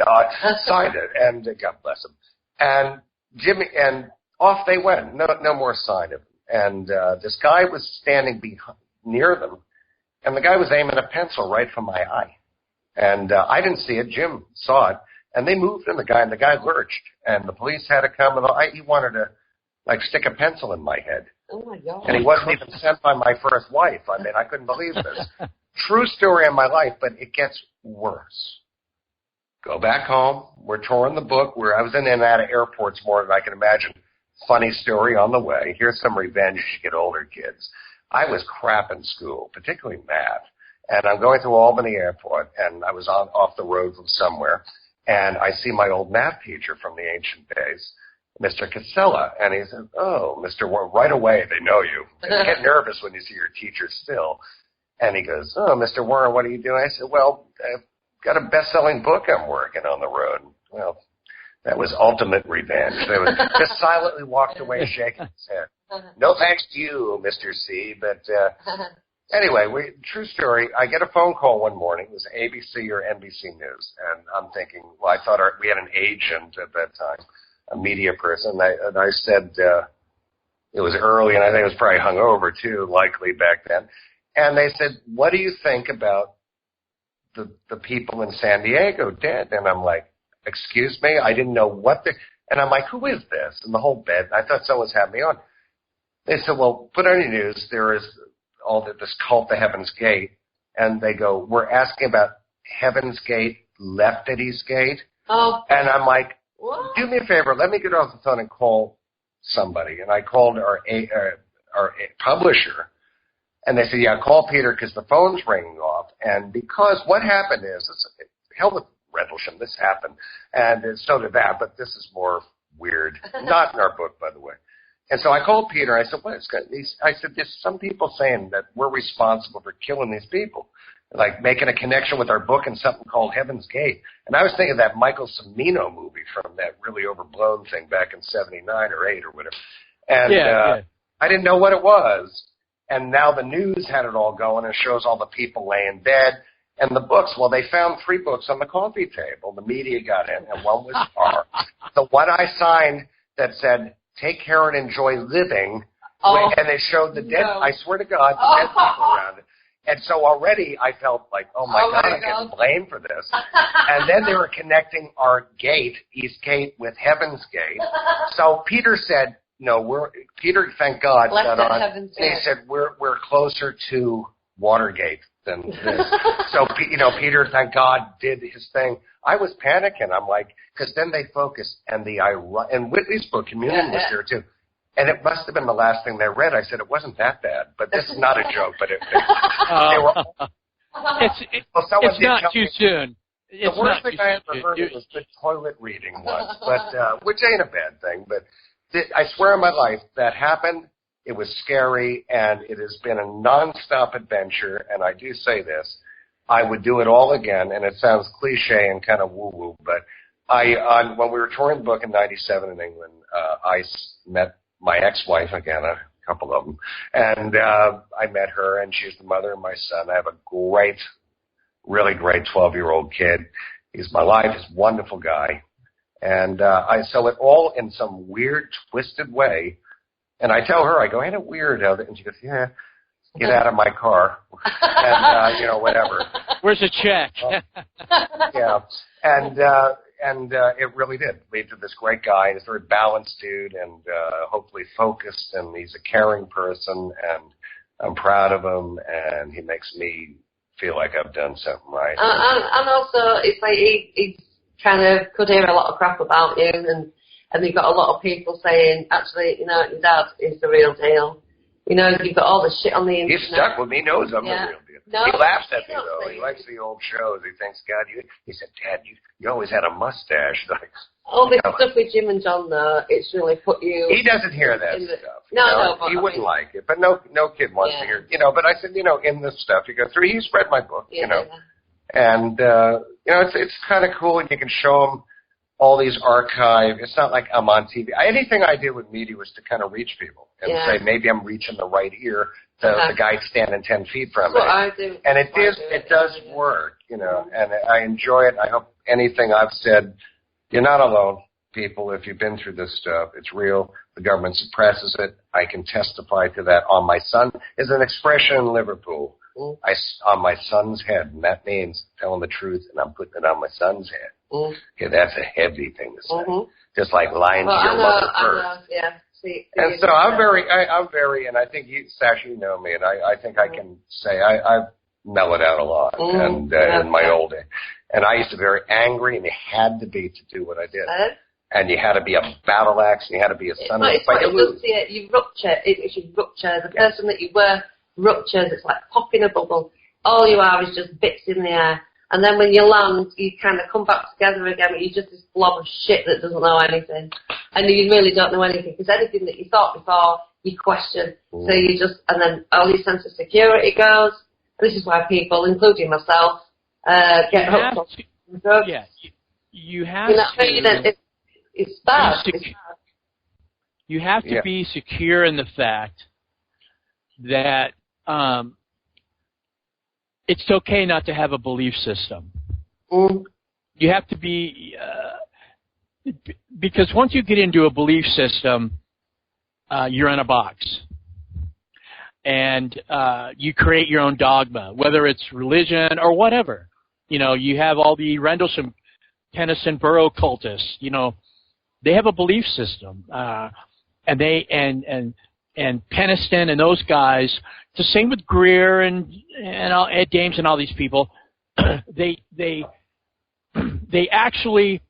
signed it. And God bless him. And Jimmy, and off they went. No more sign of it. And this guy was standing near them, and the guy was aiming a pencil right for my eye. And I didn't see it. Jim saw it, and they moved him, the guy lurched, and the police had to come, and he wanted to, stick a pencil in my head. Oh, my God. And he wasn't even sent by my first wife. I mean, I couldn't believe this. True story in my life, but it gets worse. Go back home. We're touring the book. I was in and out of airports more than I can imagine. Funny story on the way. Here's some revenge as you get older, kids. I was crap in school, particularly math. And I'm going through Albany Airport, and I was off the road from somewhere, and I see my old math teacher from the ancient days, Mr. Casella. And he said, oh, Mr. Warren, right away, they know you. And you get nervous when you see your teacher still. And he goes, oh, Mr. Warren, what are you doing? I said, well, I've got a best-selling book I'm working on the road. Well, that was ultimate revenge. They just silently walked away shaking his head. No thanks to you, Mr. C. But anyway, true story. I get a phone call one morning. It was ABC or NBC News. And I'm thinking, well, I thought we had an agent at that time, a media person. And I said, it was early, and I think it was probably hungover too, likely back then. And they said, what do you think about the people in San Diego dead? And I'm like, excuse me? I didn't know what and I'm like, who is this? And the whole bed, I thought someone was having me on. They said, well, put on your news, there is this cult, the Heaven's Gate. And they go, we're asking about Heaven's Gate, left at Eastgate. Oh. And I'm like, what? Do me a favor, let me get off the phone and call somebody. And I called our publisher. And they said, yeah, call Peter because the phone's ringing off. And because what happened is, hell with Rendlesham, this happened. And so did that, but this is more weird. Not in our book, by the way. And so I called Peter. I said, I said, there's some people saying that we're responsible for killing these people, like making a connection with our book and something called Heaven's Gate. And I was thinking of that Michael Cimino movie from that really overblown thing back in 79 or 8 or whatever. And I didn't know what it was. And now the news had it all going and shows all the people laying dead. And the books, well, they found 3 books on the coffee table. The media got in, and one was ours. The one I signed that said, take care and enjoy living, and they showed the dead, I swear to God, the dead people around it. And so already I felt like, oh my God, I'm getting blamed for this. And then they were connecting our gate, East Gate, with Heaven's Gate. So Peter said, no, Peter, thank God, got on. And he said, we're closer to Watergate than this. So, Peter, thank God, did his thing. I was panicking. I'm like, because then they focused, and Whitley's book, Communion, was there too. And it must have been the last thing they read. I said, it wasn't that bad. But this is not a joke, but they were... It's not too soon. The worst thing I ever heard was the toilet reading once, but which ain't a bad thing. But I swear on my life, that happened. It was scary, and it has been a nonstop adventure. And I do say this, I would do it all again. And it sounds cliche and kind of woo-woo, but when we were touring the book in '97 in England, I met my ex-wife again, a couple of them, and I met her, and she's the mother of my son. I have a really great 12-year-old kid. He's my life. He's a wonderful guy. And I sell it all in some weird, twisted way. And I tell her, I go, ain't it weird? And she goes, yeah, get out of my car. And, whatever. Where's the check? Yeah. And it really did lead to this great guy. He's a very balanced dude and hopefully focused. And he's a caring person. And I'm proud of him. And he makes me feel like I've done something right. And also, it's like he kind of could hear a lot of crap about you, and you've got a lot of people saying, actually, your dad is the real deal. You've got all the shit on the internet. He's stuck with me, knows I'm the real deal. No, he laughs at me, though. He likes the old shows. He thinks, God, he said, Dad, you always had a mustache. Like, all this stuff with Jim and John, though, it's really put you... He doesn't hear that stuff. No, he wouldn't like it. But no kid wants to hear, but I said, in this stuff, you go through, he's read my book, And, it's kind of cool, and you can show them all these archive. It's not like I'm on TV. Anything I did with media was to kind of reach people and say, maybe I'm reaching the right ear. The guy standing 10 feet from me. And it does work, and I enjoy it. I hope anything I've said, you're not alone, people. If you've been through this stuff, it's real. The government suppresses it. I can testify to that. On my son is an expression in Liverpool. On my son's head, and that means telling the truth, and I'm putting it on my son's head. Okay, that's a heavy thing to say. Just like lying to your mother first. And so I'm very, and I think you, Sacha, you know me, and I think I can say I've mellowed out a lot, and in my old age. And I used to be very angry, and you had to be to do what I did. And you had to be a battle axe, and you had to be a son of a fight. You rupture. If you rupture, the person that you were ruptures, it's like popping a bubble. All you are is just bits in the air. And then when you land, you kind of come back together again, but you're just this blob of shit that doesn't know anything. And you really don't know anything, because anything that you thought before, you question. So you just, and then all your sense of security goes. This is why people, including myself, get hooked on drugs. Yeah, you have to. It's bad. You have to be secure in the fact that it's okay not to have a belief system. You have to be, because once you get into a belief system, you're in a box. And you create your own dogma, whether it's religion or whatever. You have all the Rendlesham, Tennyson, Burroughs cultists. They have a belief system, and Peniston and those guys. It's the same with Greer and Ed Dames and all these people. They actually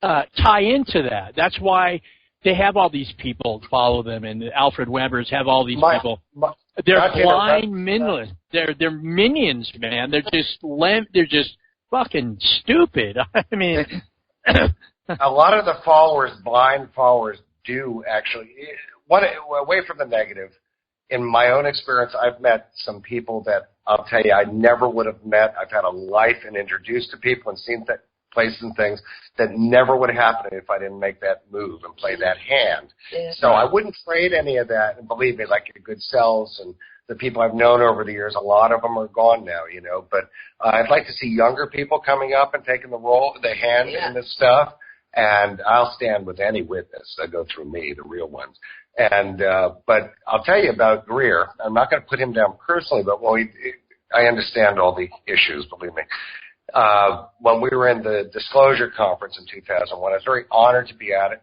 tie into that. That's why they have all these people follow them, and the Alfred Webers have all these people. They're blind minions. They're minions, man. They're just fucking stupid. I mean, a lot of the followers, blind followers, do actually. Away from the negative, in my own experience, I've met some people that I'll tell you I never would have met. I've had a life and introduced to people and seen places and things that never would happen if I didn't make that move and play that hand. So I wouldn't trade any of that. And believe me, like your good selves and the people I've known over the years, a lot of them are gone now, But I'd like to see younger people coming up and taking the hand in this stuff. And I'll stand with any witness that go through me, the real ones. And but I'll tell you about Greer. I'm not going to put him down personally, but I understand all the issues, believe me. When we were in the Disclosure Conference in 2001, I was very honored to be at it.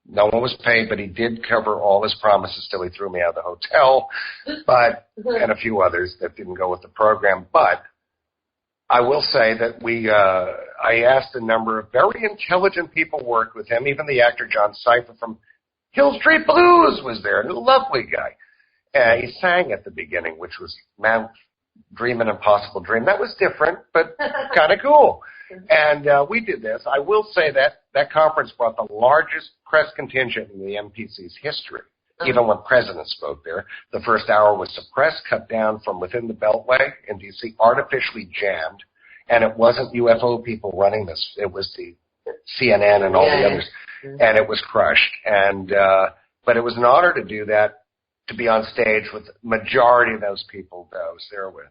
No one was paid, but he did cover all his promises till he threw me out of the hotel, and a few others that didn't go with the program. But I will say that I asked a number of very intelligent people work with him. Even the actor John Cipher from Hill Street Blues was there, a lovely guy. He sang at the beginning, which was Dream an Impossible Dream. That was different, but kind of cool. And we did this. I will say that conference brought the largest press contingent in the MPC's history. Even when presidents spoke there, the first hour was suppressed, cut down from within the Beltway in D.C., artificially jammed, and it wasn't UFO people running this. It was the CNN and all the others, and it was crushed. And but it was an honor to do that, to be on stage with the majority of those people that I was there with.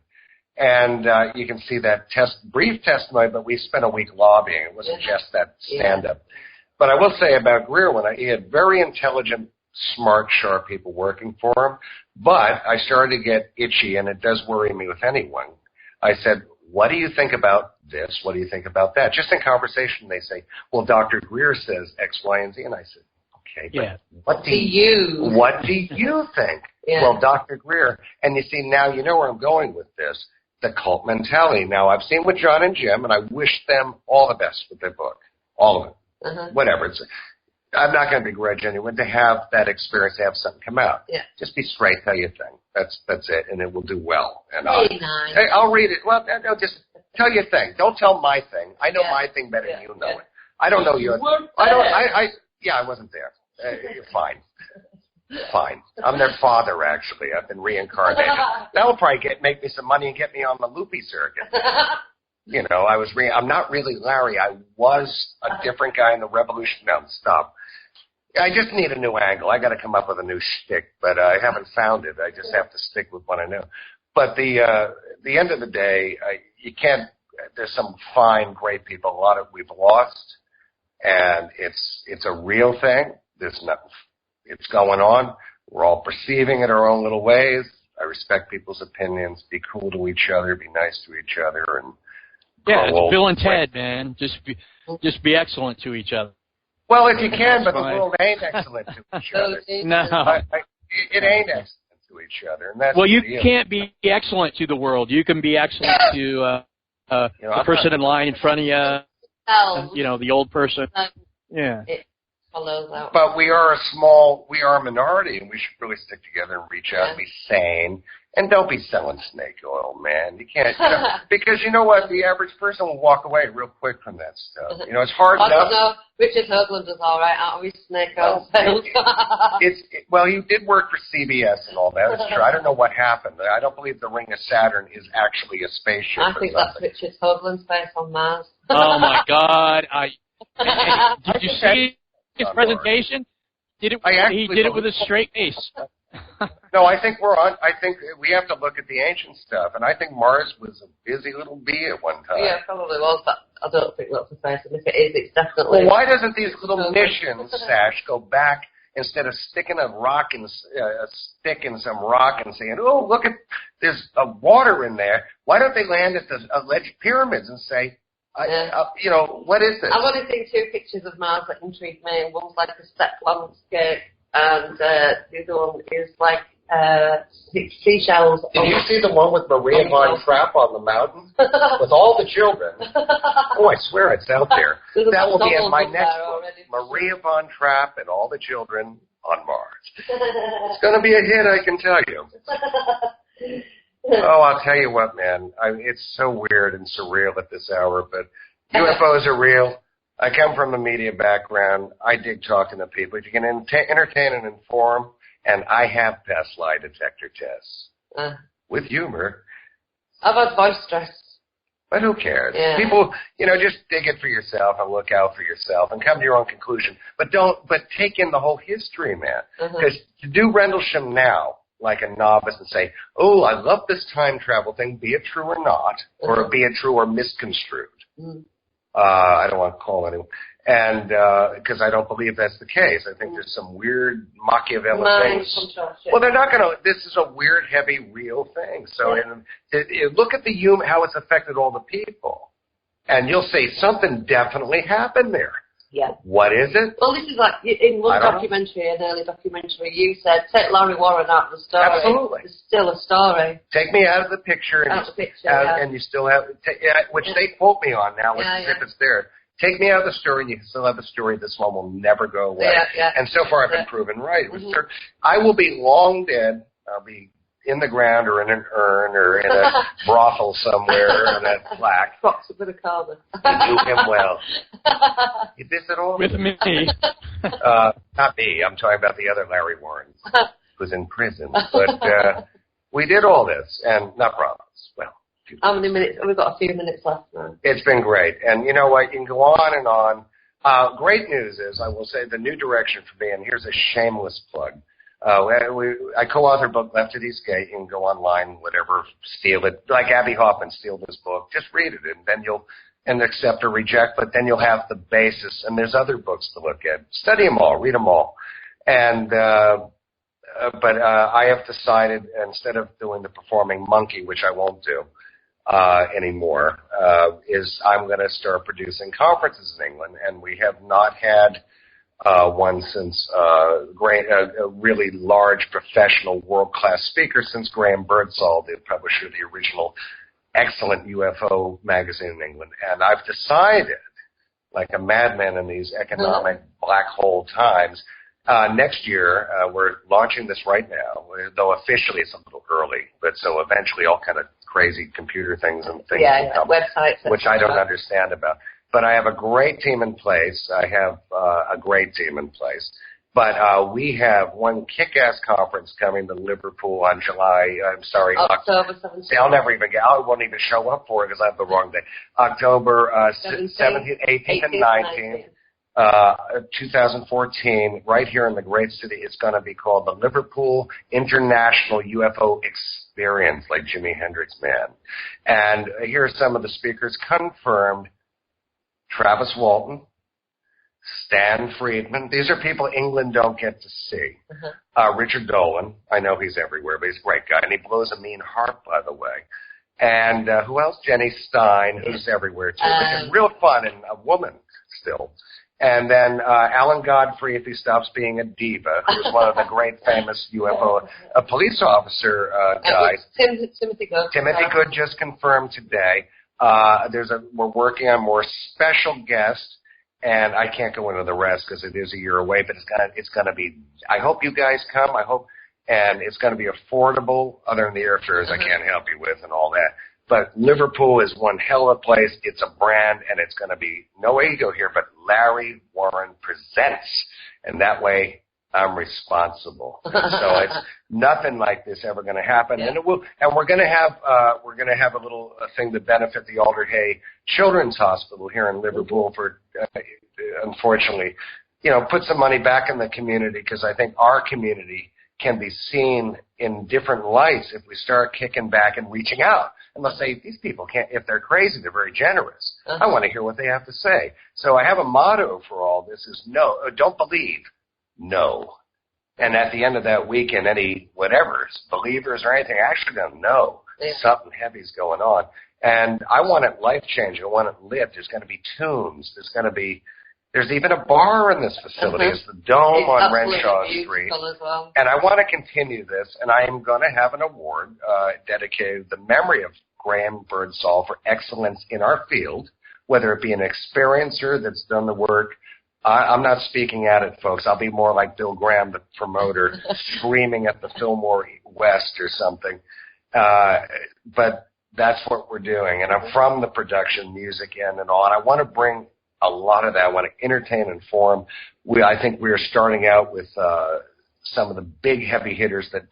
And you can see that brief testimony, but we spent a week lobbying. It wasn't just that stand-up. But I will say about Greer, he had very intelligent, smart, sharp people working for him. But I started to get itchy, and it does worry me with anyone. I said, what do you think about this? What do you think about that? Just in conversation, they say, well, Dr. Greer says X, Y, and Z. And I said, okay, but what do you think? Well, Dr. Greer, and you see, now you know where I'm going with this, the cult mentality. Now, I've seen with John and Jim, and I wish them all the best with their book, all of it, whatever. I'm not going to begrudge anyone to have that experience, to have something come out. Yeah. Just be straight, tell your thing. That's it, and it will do well. And I'll read it. Well, no, just tell your thing. Don't tell my thing. I know my thing better than you know it. I don't know yours. I wasn't there. You're fine. Fine. I'm their father, actually. I've been reincarnated. That will probably make me some money and get me on the loopy circuit. You know, I'm not really Larry. I was a different guy in the revolution. No, stop. I just need a new angle. I got to come up with a new shtick, but I haven't found it. I just have to stick with what I know. But the end of the day, you can't. There's some fine, great people. A lot of we've lost, and it's a real thing. There's nothing. It's going on. We're all perceiving it our own little ways. I respect people's opinions. Be cool to each other. Be nice to each other, and it's Bill and Ted, man. Just be excellent to each other. Well, if you can, but the world ain't excellent to each other. No, it ain't excellent to each other, and that's you can't be excellent to the world. You can be excellent to the person in line in front of you. You know, the old person. Yeah. But we are a minority, and we should really stick together and reach out and be sane. And don't be selling snake oil, man. You can't, because you know what? The average person will walk away real quick from that stuff. You know, it's hard enough. No, Richard Hoagland is all right, aren't we? Snake oil sales. Well, he did work for CBS and all that. It's true. I don't know what happened. I don't believe the Ring of Saturn is actually a spaceship. I think that's Richard Hoagland's base on Mars. Oh my God! Did you see his presentation? He did it with a straight face. No, I think we have to look at the ancient stuff, and I think Mars was a busy little bee at one time. Yeah, probably was, but I don't think that's the face. And if it is, it's definitely. Well, why doesn't these little missions, Sash, go back instead of sticking a stick in some rock and saying, "Oh, look at there's water in there"? Why don't they land at the alleged pyramids and say, you know, what is this? I've only seen 2 pictures of Mars that intrigue me. One's like a steppe landscape, and the other one is like seashells. Did you see the one with Maria von Trapp on the mountain with all the children? Oh, I swear it's out there. That will be in my next book. Maria von Trapp and all the children on Mars. It's going to be a hit, I can tell you. Oh, I'll tell you what, man. It's so weird and surreal at this hour, but UFOs are real. I come from a media background. I dig talking to people. If you can entertain and inform, and I have passed lie detector tests with humor. I've had voice stress. But who cares? Yeah. People, you know, just dig it for yourself and look out for yourself and come to your own conclusion. But take in the whole history, man. Because to do Rendlesham now, like a novice, and say, oh, I love this time travel thing, be it true or not, or be it true or misconstrued. I don't want to call anyone. And because I don't believe that's the case. I think there's some weird Machiavellian things. Well, they're not going to. This is a weird, heavy, real thing. So look at how it's affected all the people. And you'll say something definitely happened there. Yeah. What is it? Well, this is like, in one documentary, an early documentary, you said, take Larry Warren out of the story. Absolutely. It's still a story. Take me out of the picture, and you still have, which they quote me on now, as if it's there. Take me out of the story, and you still have a story. This one will never go away. And so far, I've been proven right. I will be long dead. I'll be in the ground or in an urn or in a brothel somewhere in a plaque. Box with a carbon. You do him well. You visit all with me. Not me. I'm talking about the other Larry Warren, who's in prison. But we did all this, and not problems. Well, how many minutes? We've got a few minutes left now. It's been great. And you know what? You can go on and on. Great news is, I will say, the new direction for me, and here's a shameless plug. I co-authored a book, Left of Escape. You can go online, whatever, steal it. Like Abby Hoffman, steal this book. Just read it, and then you'll accept or reject, but then you'll have the basis. And there's other books to look at. Study them all. Read them all. And but I have decided, instead of doing the performing monkey, which I won't do anymore, is I'm going to start producing conferences in England. And we have not had one since a really large professional world-class speaker since Graham Birdsall, the publisher of the original excellent UFO magazine in England. And I've decided, like a madman in these economic black hole times, next year, we're launching this right now, though officially it's a little early, but so eventually all kind of crazy computer things and things will come, websites, which I don't understand about. But I have a great team in place. But we have one kick-ass conference coming to Liverpool on October 17th. I won't even show up for it because I have the wrong day. October 17th, 18th, and 19th, 2014, right here in the great city. It's going to be called the Liverpool International UFO Experience, like Jimi Hendrix Man. And here are some of the speakers confirmed. Travis Walton, Stan Friedman. These are people England don't get to see. Richard Dolan. I know he's everywhere, but he's a great guy. And he blows a mean harp, by the way. And who else? Jenny Stein, who's everywhere, too. Which is real fun, and a woman still. And then Alan Godfrey, if he stops being a diva, who's one of the great famous UFO police officer guys. Timothy Good. Timothy Good just confirmed today. We're working on more special guests, and I can't go into the rest because it is a year away, but it's gonna be, I hope you guys come, and it's gonna be affordable, other than the airfares I can't help you with and all that. But Liverpool is one hell of a place. It's a brand, and it's gonna be no ego here, but Larry Warren presents, and that way I'm responsible. And so it's nothing like this ever going to happen, and it will. And we're going to have a little thing to benefit the Alder Hey Children's Hospital here in Liverpool for, unfortunately, put some money back in the community, because I think our community can be seen in different lights if we start kicking back and reaching out. And let's say these people can't, if they're crazy, they're very generous. I want to hear what they have to say. So I have a motto for all this: is no, don't believe. No. And at the end of that weekend, any believers or anything, actually going to know something heavy's going on. And I want it life-changing. I want it lit. There's going to be tunes. There's even a bar in this facility. It's the Dome on Renshaw Street. Well. And I want to continue this, and I am going to have an award dedicated to the memory of Graham Birdsall for excellence in our field, whether it be an experiencer that's done the work. I'm not speaking at it, folks. I'll be more like Bill Graham, the promoter, screaming at the Fillmore West or something. But that's what we're doing. And I'm from the production, music end and all. And I want to bring a lot of that. I want to entertain and inform. I think we are starting out with some of the big heavy hitters that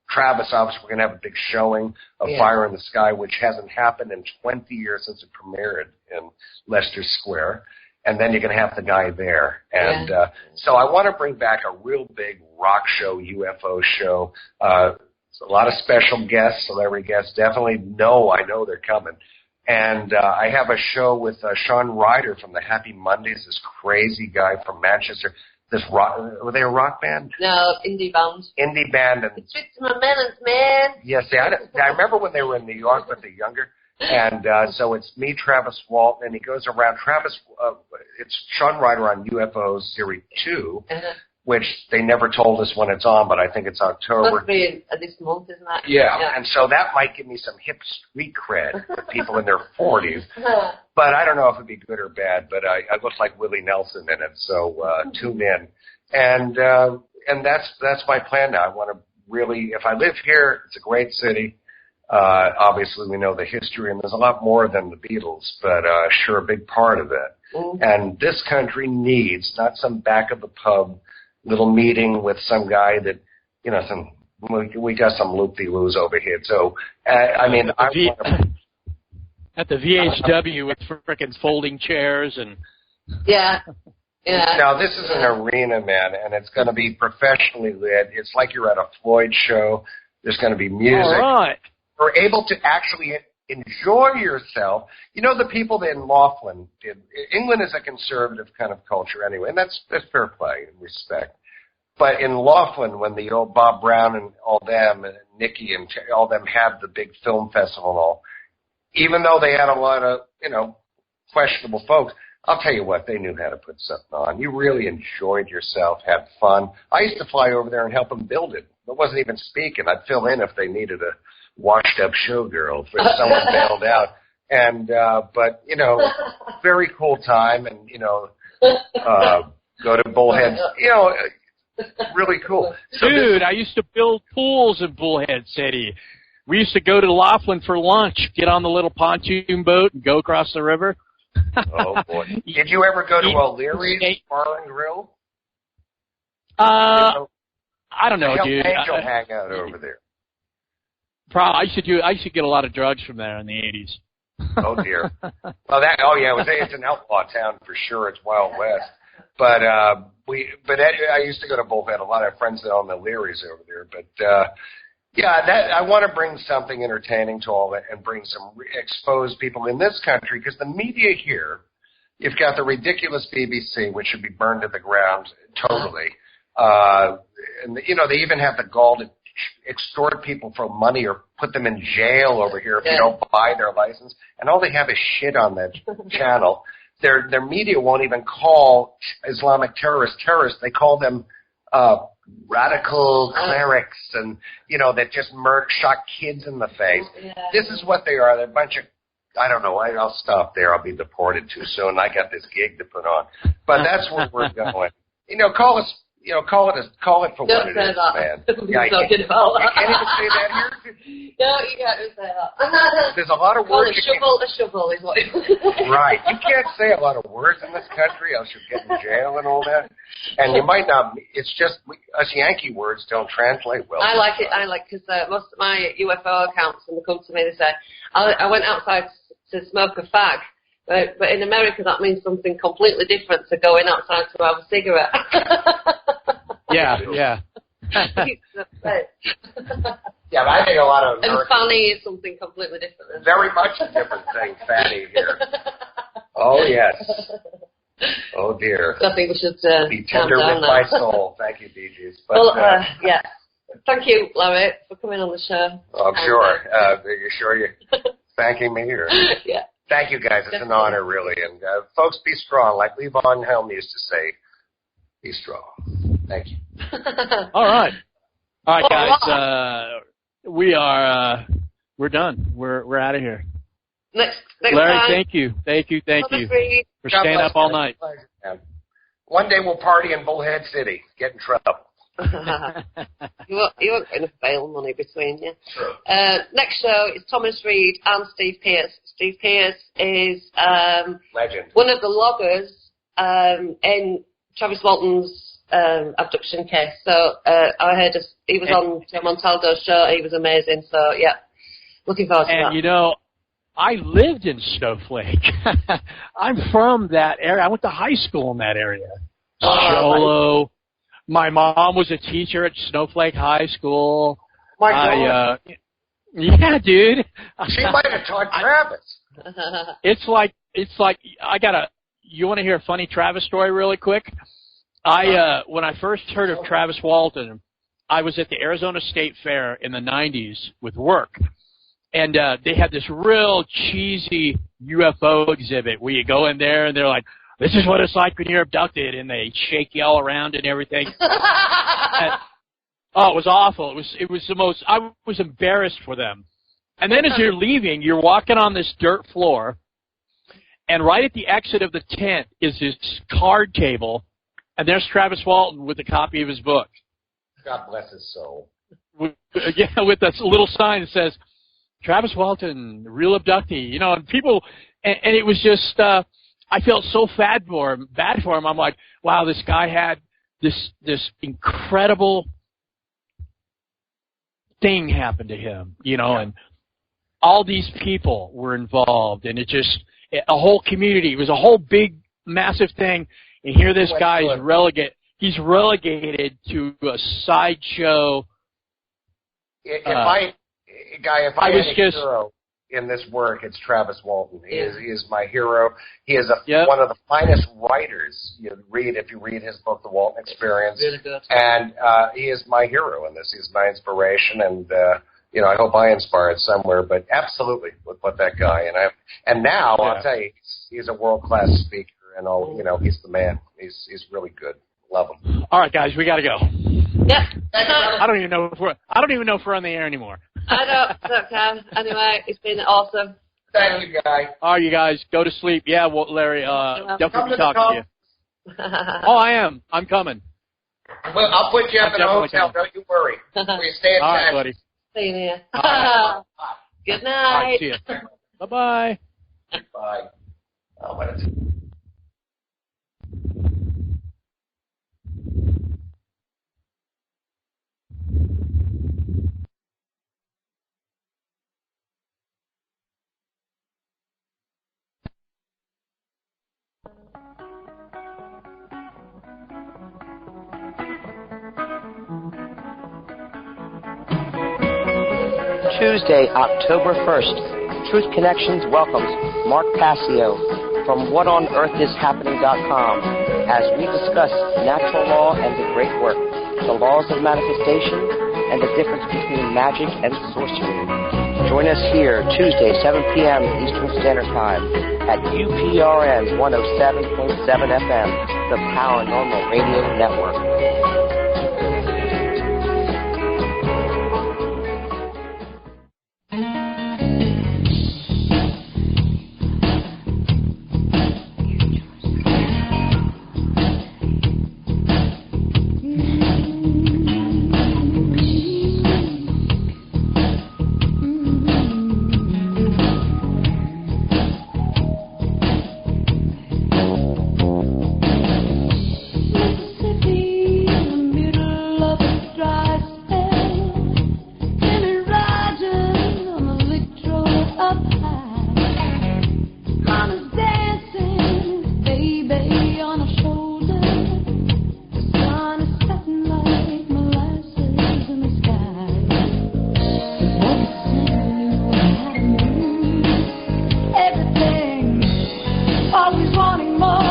Travis, obviously, we're going to have a big showing of Fire in the Sky, which hasn't happened in 20 years since it premiered in Leicester Square. And then you're going to have the guy there. And so I want to bring back a real big rock show, UFO show. A lot of special guests, celebrity guests. Definitely I know they're coming. And I have a show with Sean Ryder from the Happy Mondays, this crazy guy from Manchester. Were they a rock band? No, indie band. Indie band. And it's my melons, man. Yes, I remember when they were in New York, but they're younger. And so it's me, Travis Walton, and he goes around. Travis it's Sean Ryder on UFO Series 2, which they never told us when it's on, but I think it's October. Must be this month, isn't it? Yeah, and so that might give me some hip street cred with people in their 40s. But I don't know if it'd be good or bad, but I look like Willie Nelson in it, so tune in. And that's my plan now. I want to really, if I live here, it's a great city. Obviously, we know the history, and there's a lot more than the Beatles, but sure, a big part of it. Mm-hmm. And this country needs, not some back of the pub little meeting with some guy that, you know, we got some loop-de-loos over here. So, I mean, at the VHW with frickin' folding chairs and... Yeah. Yeah. Now, this is an arena, man, and it's going to be professionally lit. It's like you're at a Floyd show. There's going to be music. All right. We're able to actually enjoy yourself. You know, the people that in Laughlin did. England is a conservative kind of culture anyway, and that's fair play and respect. But in Laughlin, when the old Bob Brown and all them, and Nicky and all them had the big film festival and all, even though they had a lot of, you know, questionable folks, I'll tell you what, they knew how to put something on. You really enjoyed yourself, had fun. I used to fly over there and help them build it. I wasn't even speaking. I'd fill in if they needed a washed-up showgirl if someone bailed out. And, but, you know, very cool time and, you know, go to Bullhead. You know, really cool. So dude, I used to build pools in Bullhead City. We used to go to Laughlin for lunch, get on the little pontoon boat and go across the river. Oh, boy. Did you ever go to O'Leary's Bar and Grill? I don't know, dude. Angel hang out over there. I used to get a lot of drugs from there in the 80s. Oh, dear. Well, it's an outlaw town for sure. It's Wild West. But I used to go to Bullhead. A lot of friends that own the Learys over there. But I want to bring something entertaining to all that and bring some expose people in this country, because the media here, you've got the ridiculous BBC, which should be burned to the ground totally. And you know, they even have the gall to extort people for money or put them in jail over here if they don't buy their license. And all they have is shit on that channel. Their media won't even call Islamic terrorists. They call them radical clerics, and you know, that just shot kids in the face. Yeah. This is what they are. They're a bunch of, I don't know. I'll stop there. I'll be deported too soon. I got this gig to put on, but that's where we're going. You know, call it for what it is, man. Yeah, you can't even say that here. No, you can't say that. There's a lot of words. A shovel is what it is. Right. You can't say a lot of words in this country, else you'll get in jail and all that. And you might not. It's just us Yankee words don't translate well. I like it. Because most of my UFO accounts, when they come to me, they say, I went outside to smoke a fag. But in America, that means something completely different to going outside to have a cigarette. Yeah. Yeah, but I think a lot of Americans... And fanny is something completely different. Very much a different thing, fanny here. Oh, yes. Oh, dear. So I think we should be tender with my soul. Thank you, DJs. Well, yeah. Thank you, Larry, for coming on the show. Oh, I'm sure. Are you sure you're thanking me? Or? Yeah. Thank you, guys. It's an honor, really. And, folks, be strong. Like Levon Helm used to say, be strong. Thank you. All right. All right, guys. We're done. We're out of here. Next Larry, time. Thank you for staying up all night. One day we'll party in Bullhead City. Get in trouble. You won't get enough bail money between you. True. Next show is Thomas Reed and Steve Pierce. Steve Pierce is legend. One of the loggers in Travis Walton's abduction case. So I heard he was on Joe Montaldo's show. He was amazing. So yeah, looking forward to that. And you know, I lived in Snowflake. I'm from that area. I went to high school in that area. Sholo. My mom was a teacher at Snowflake High School. My God. Yeah, dude. She might have taught Travis. It's like you want to hear a funny Travis story really quick? When I first heard of Travis Walton, I was at the Arizona State Fair in the 90s with work. And they had this real cheesy UFO exhibit where you go in there and they're like, this is what it's like when you're abducted, and they shake you all around and everything. And, it was awful. It was the most. I was embarrassed for them. And then as you're leaving, you're walking on this dirt floor, and right at the exit of the tent is this card table, and there's Travis Walton with a copy of his book. God bless his soul. With that little sign that says, Travis Walton, real abductee, and people, and it was just, I felt so bad for him. I'm like, wow, this guy had this incredible thing happen to him, and all these people were involved, and a whole community. It was a whole big, massive thing, and here this guy is relegated to a sideshow. If I had a hero in this work, it's Travis Walton. He is my hero. He is one of the finest writers if you read his book, The Walton Experience. Really good. And he is my hero in this. He's my inspiration, and I hope I inspired somewhere. But absolutely, with that guy, and now I'll tell you, he's a world-class speaker, and he's the man. He's really good. Love him. All right, guys, we got to go. Yep. I don't even know if we're on the air anymore. I don't care. Anyway, it's been awesome. Thank you, guys. All right, you guys, go to sleep. Yeah, well, Larry, definitely talk to you. Oh, I am. I'm coming. Well, I'll put you up in a hotel. Don't you worry. We stay in touch. All right, buddy. See you here. Good night. All right, see you. Bye-bye. Bye. Oh, what is it? Tuesday, October 1st, Truth Connections welcomes Mark Passio from WhatOnEarthIsHappening.com as we discuss natural law and the great work, the laws of manifestation, and the difference between magic and sorcery. Join us here Tuesday, 7 p.m. Eastern Standard Time at UPRN 107.7 FM, the Paranormal Radio Network. Always wanting more.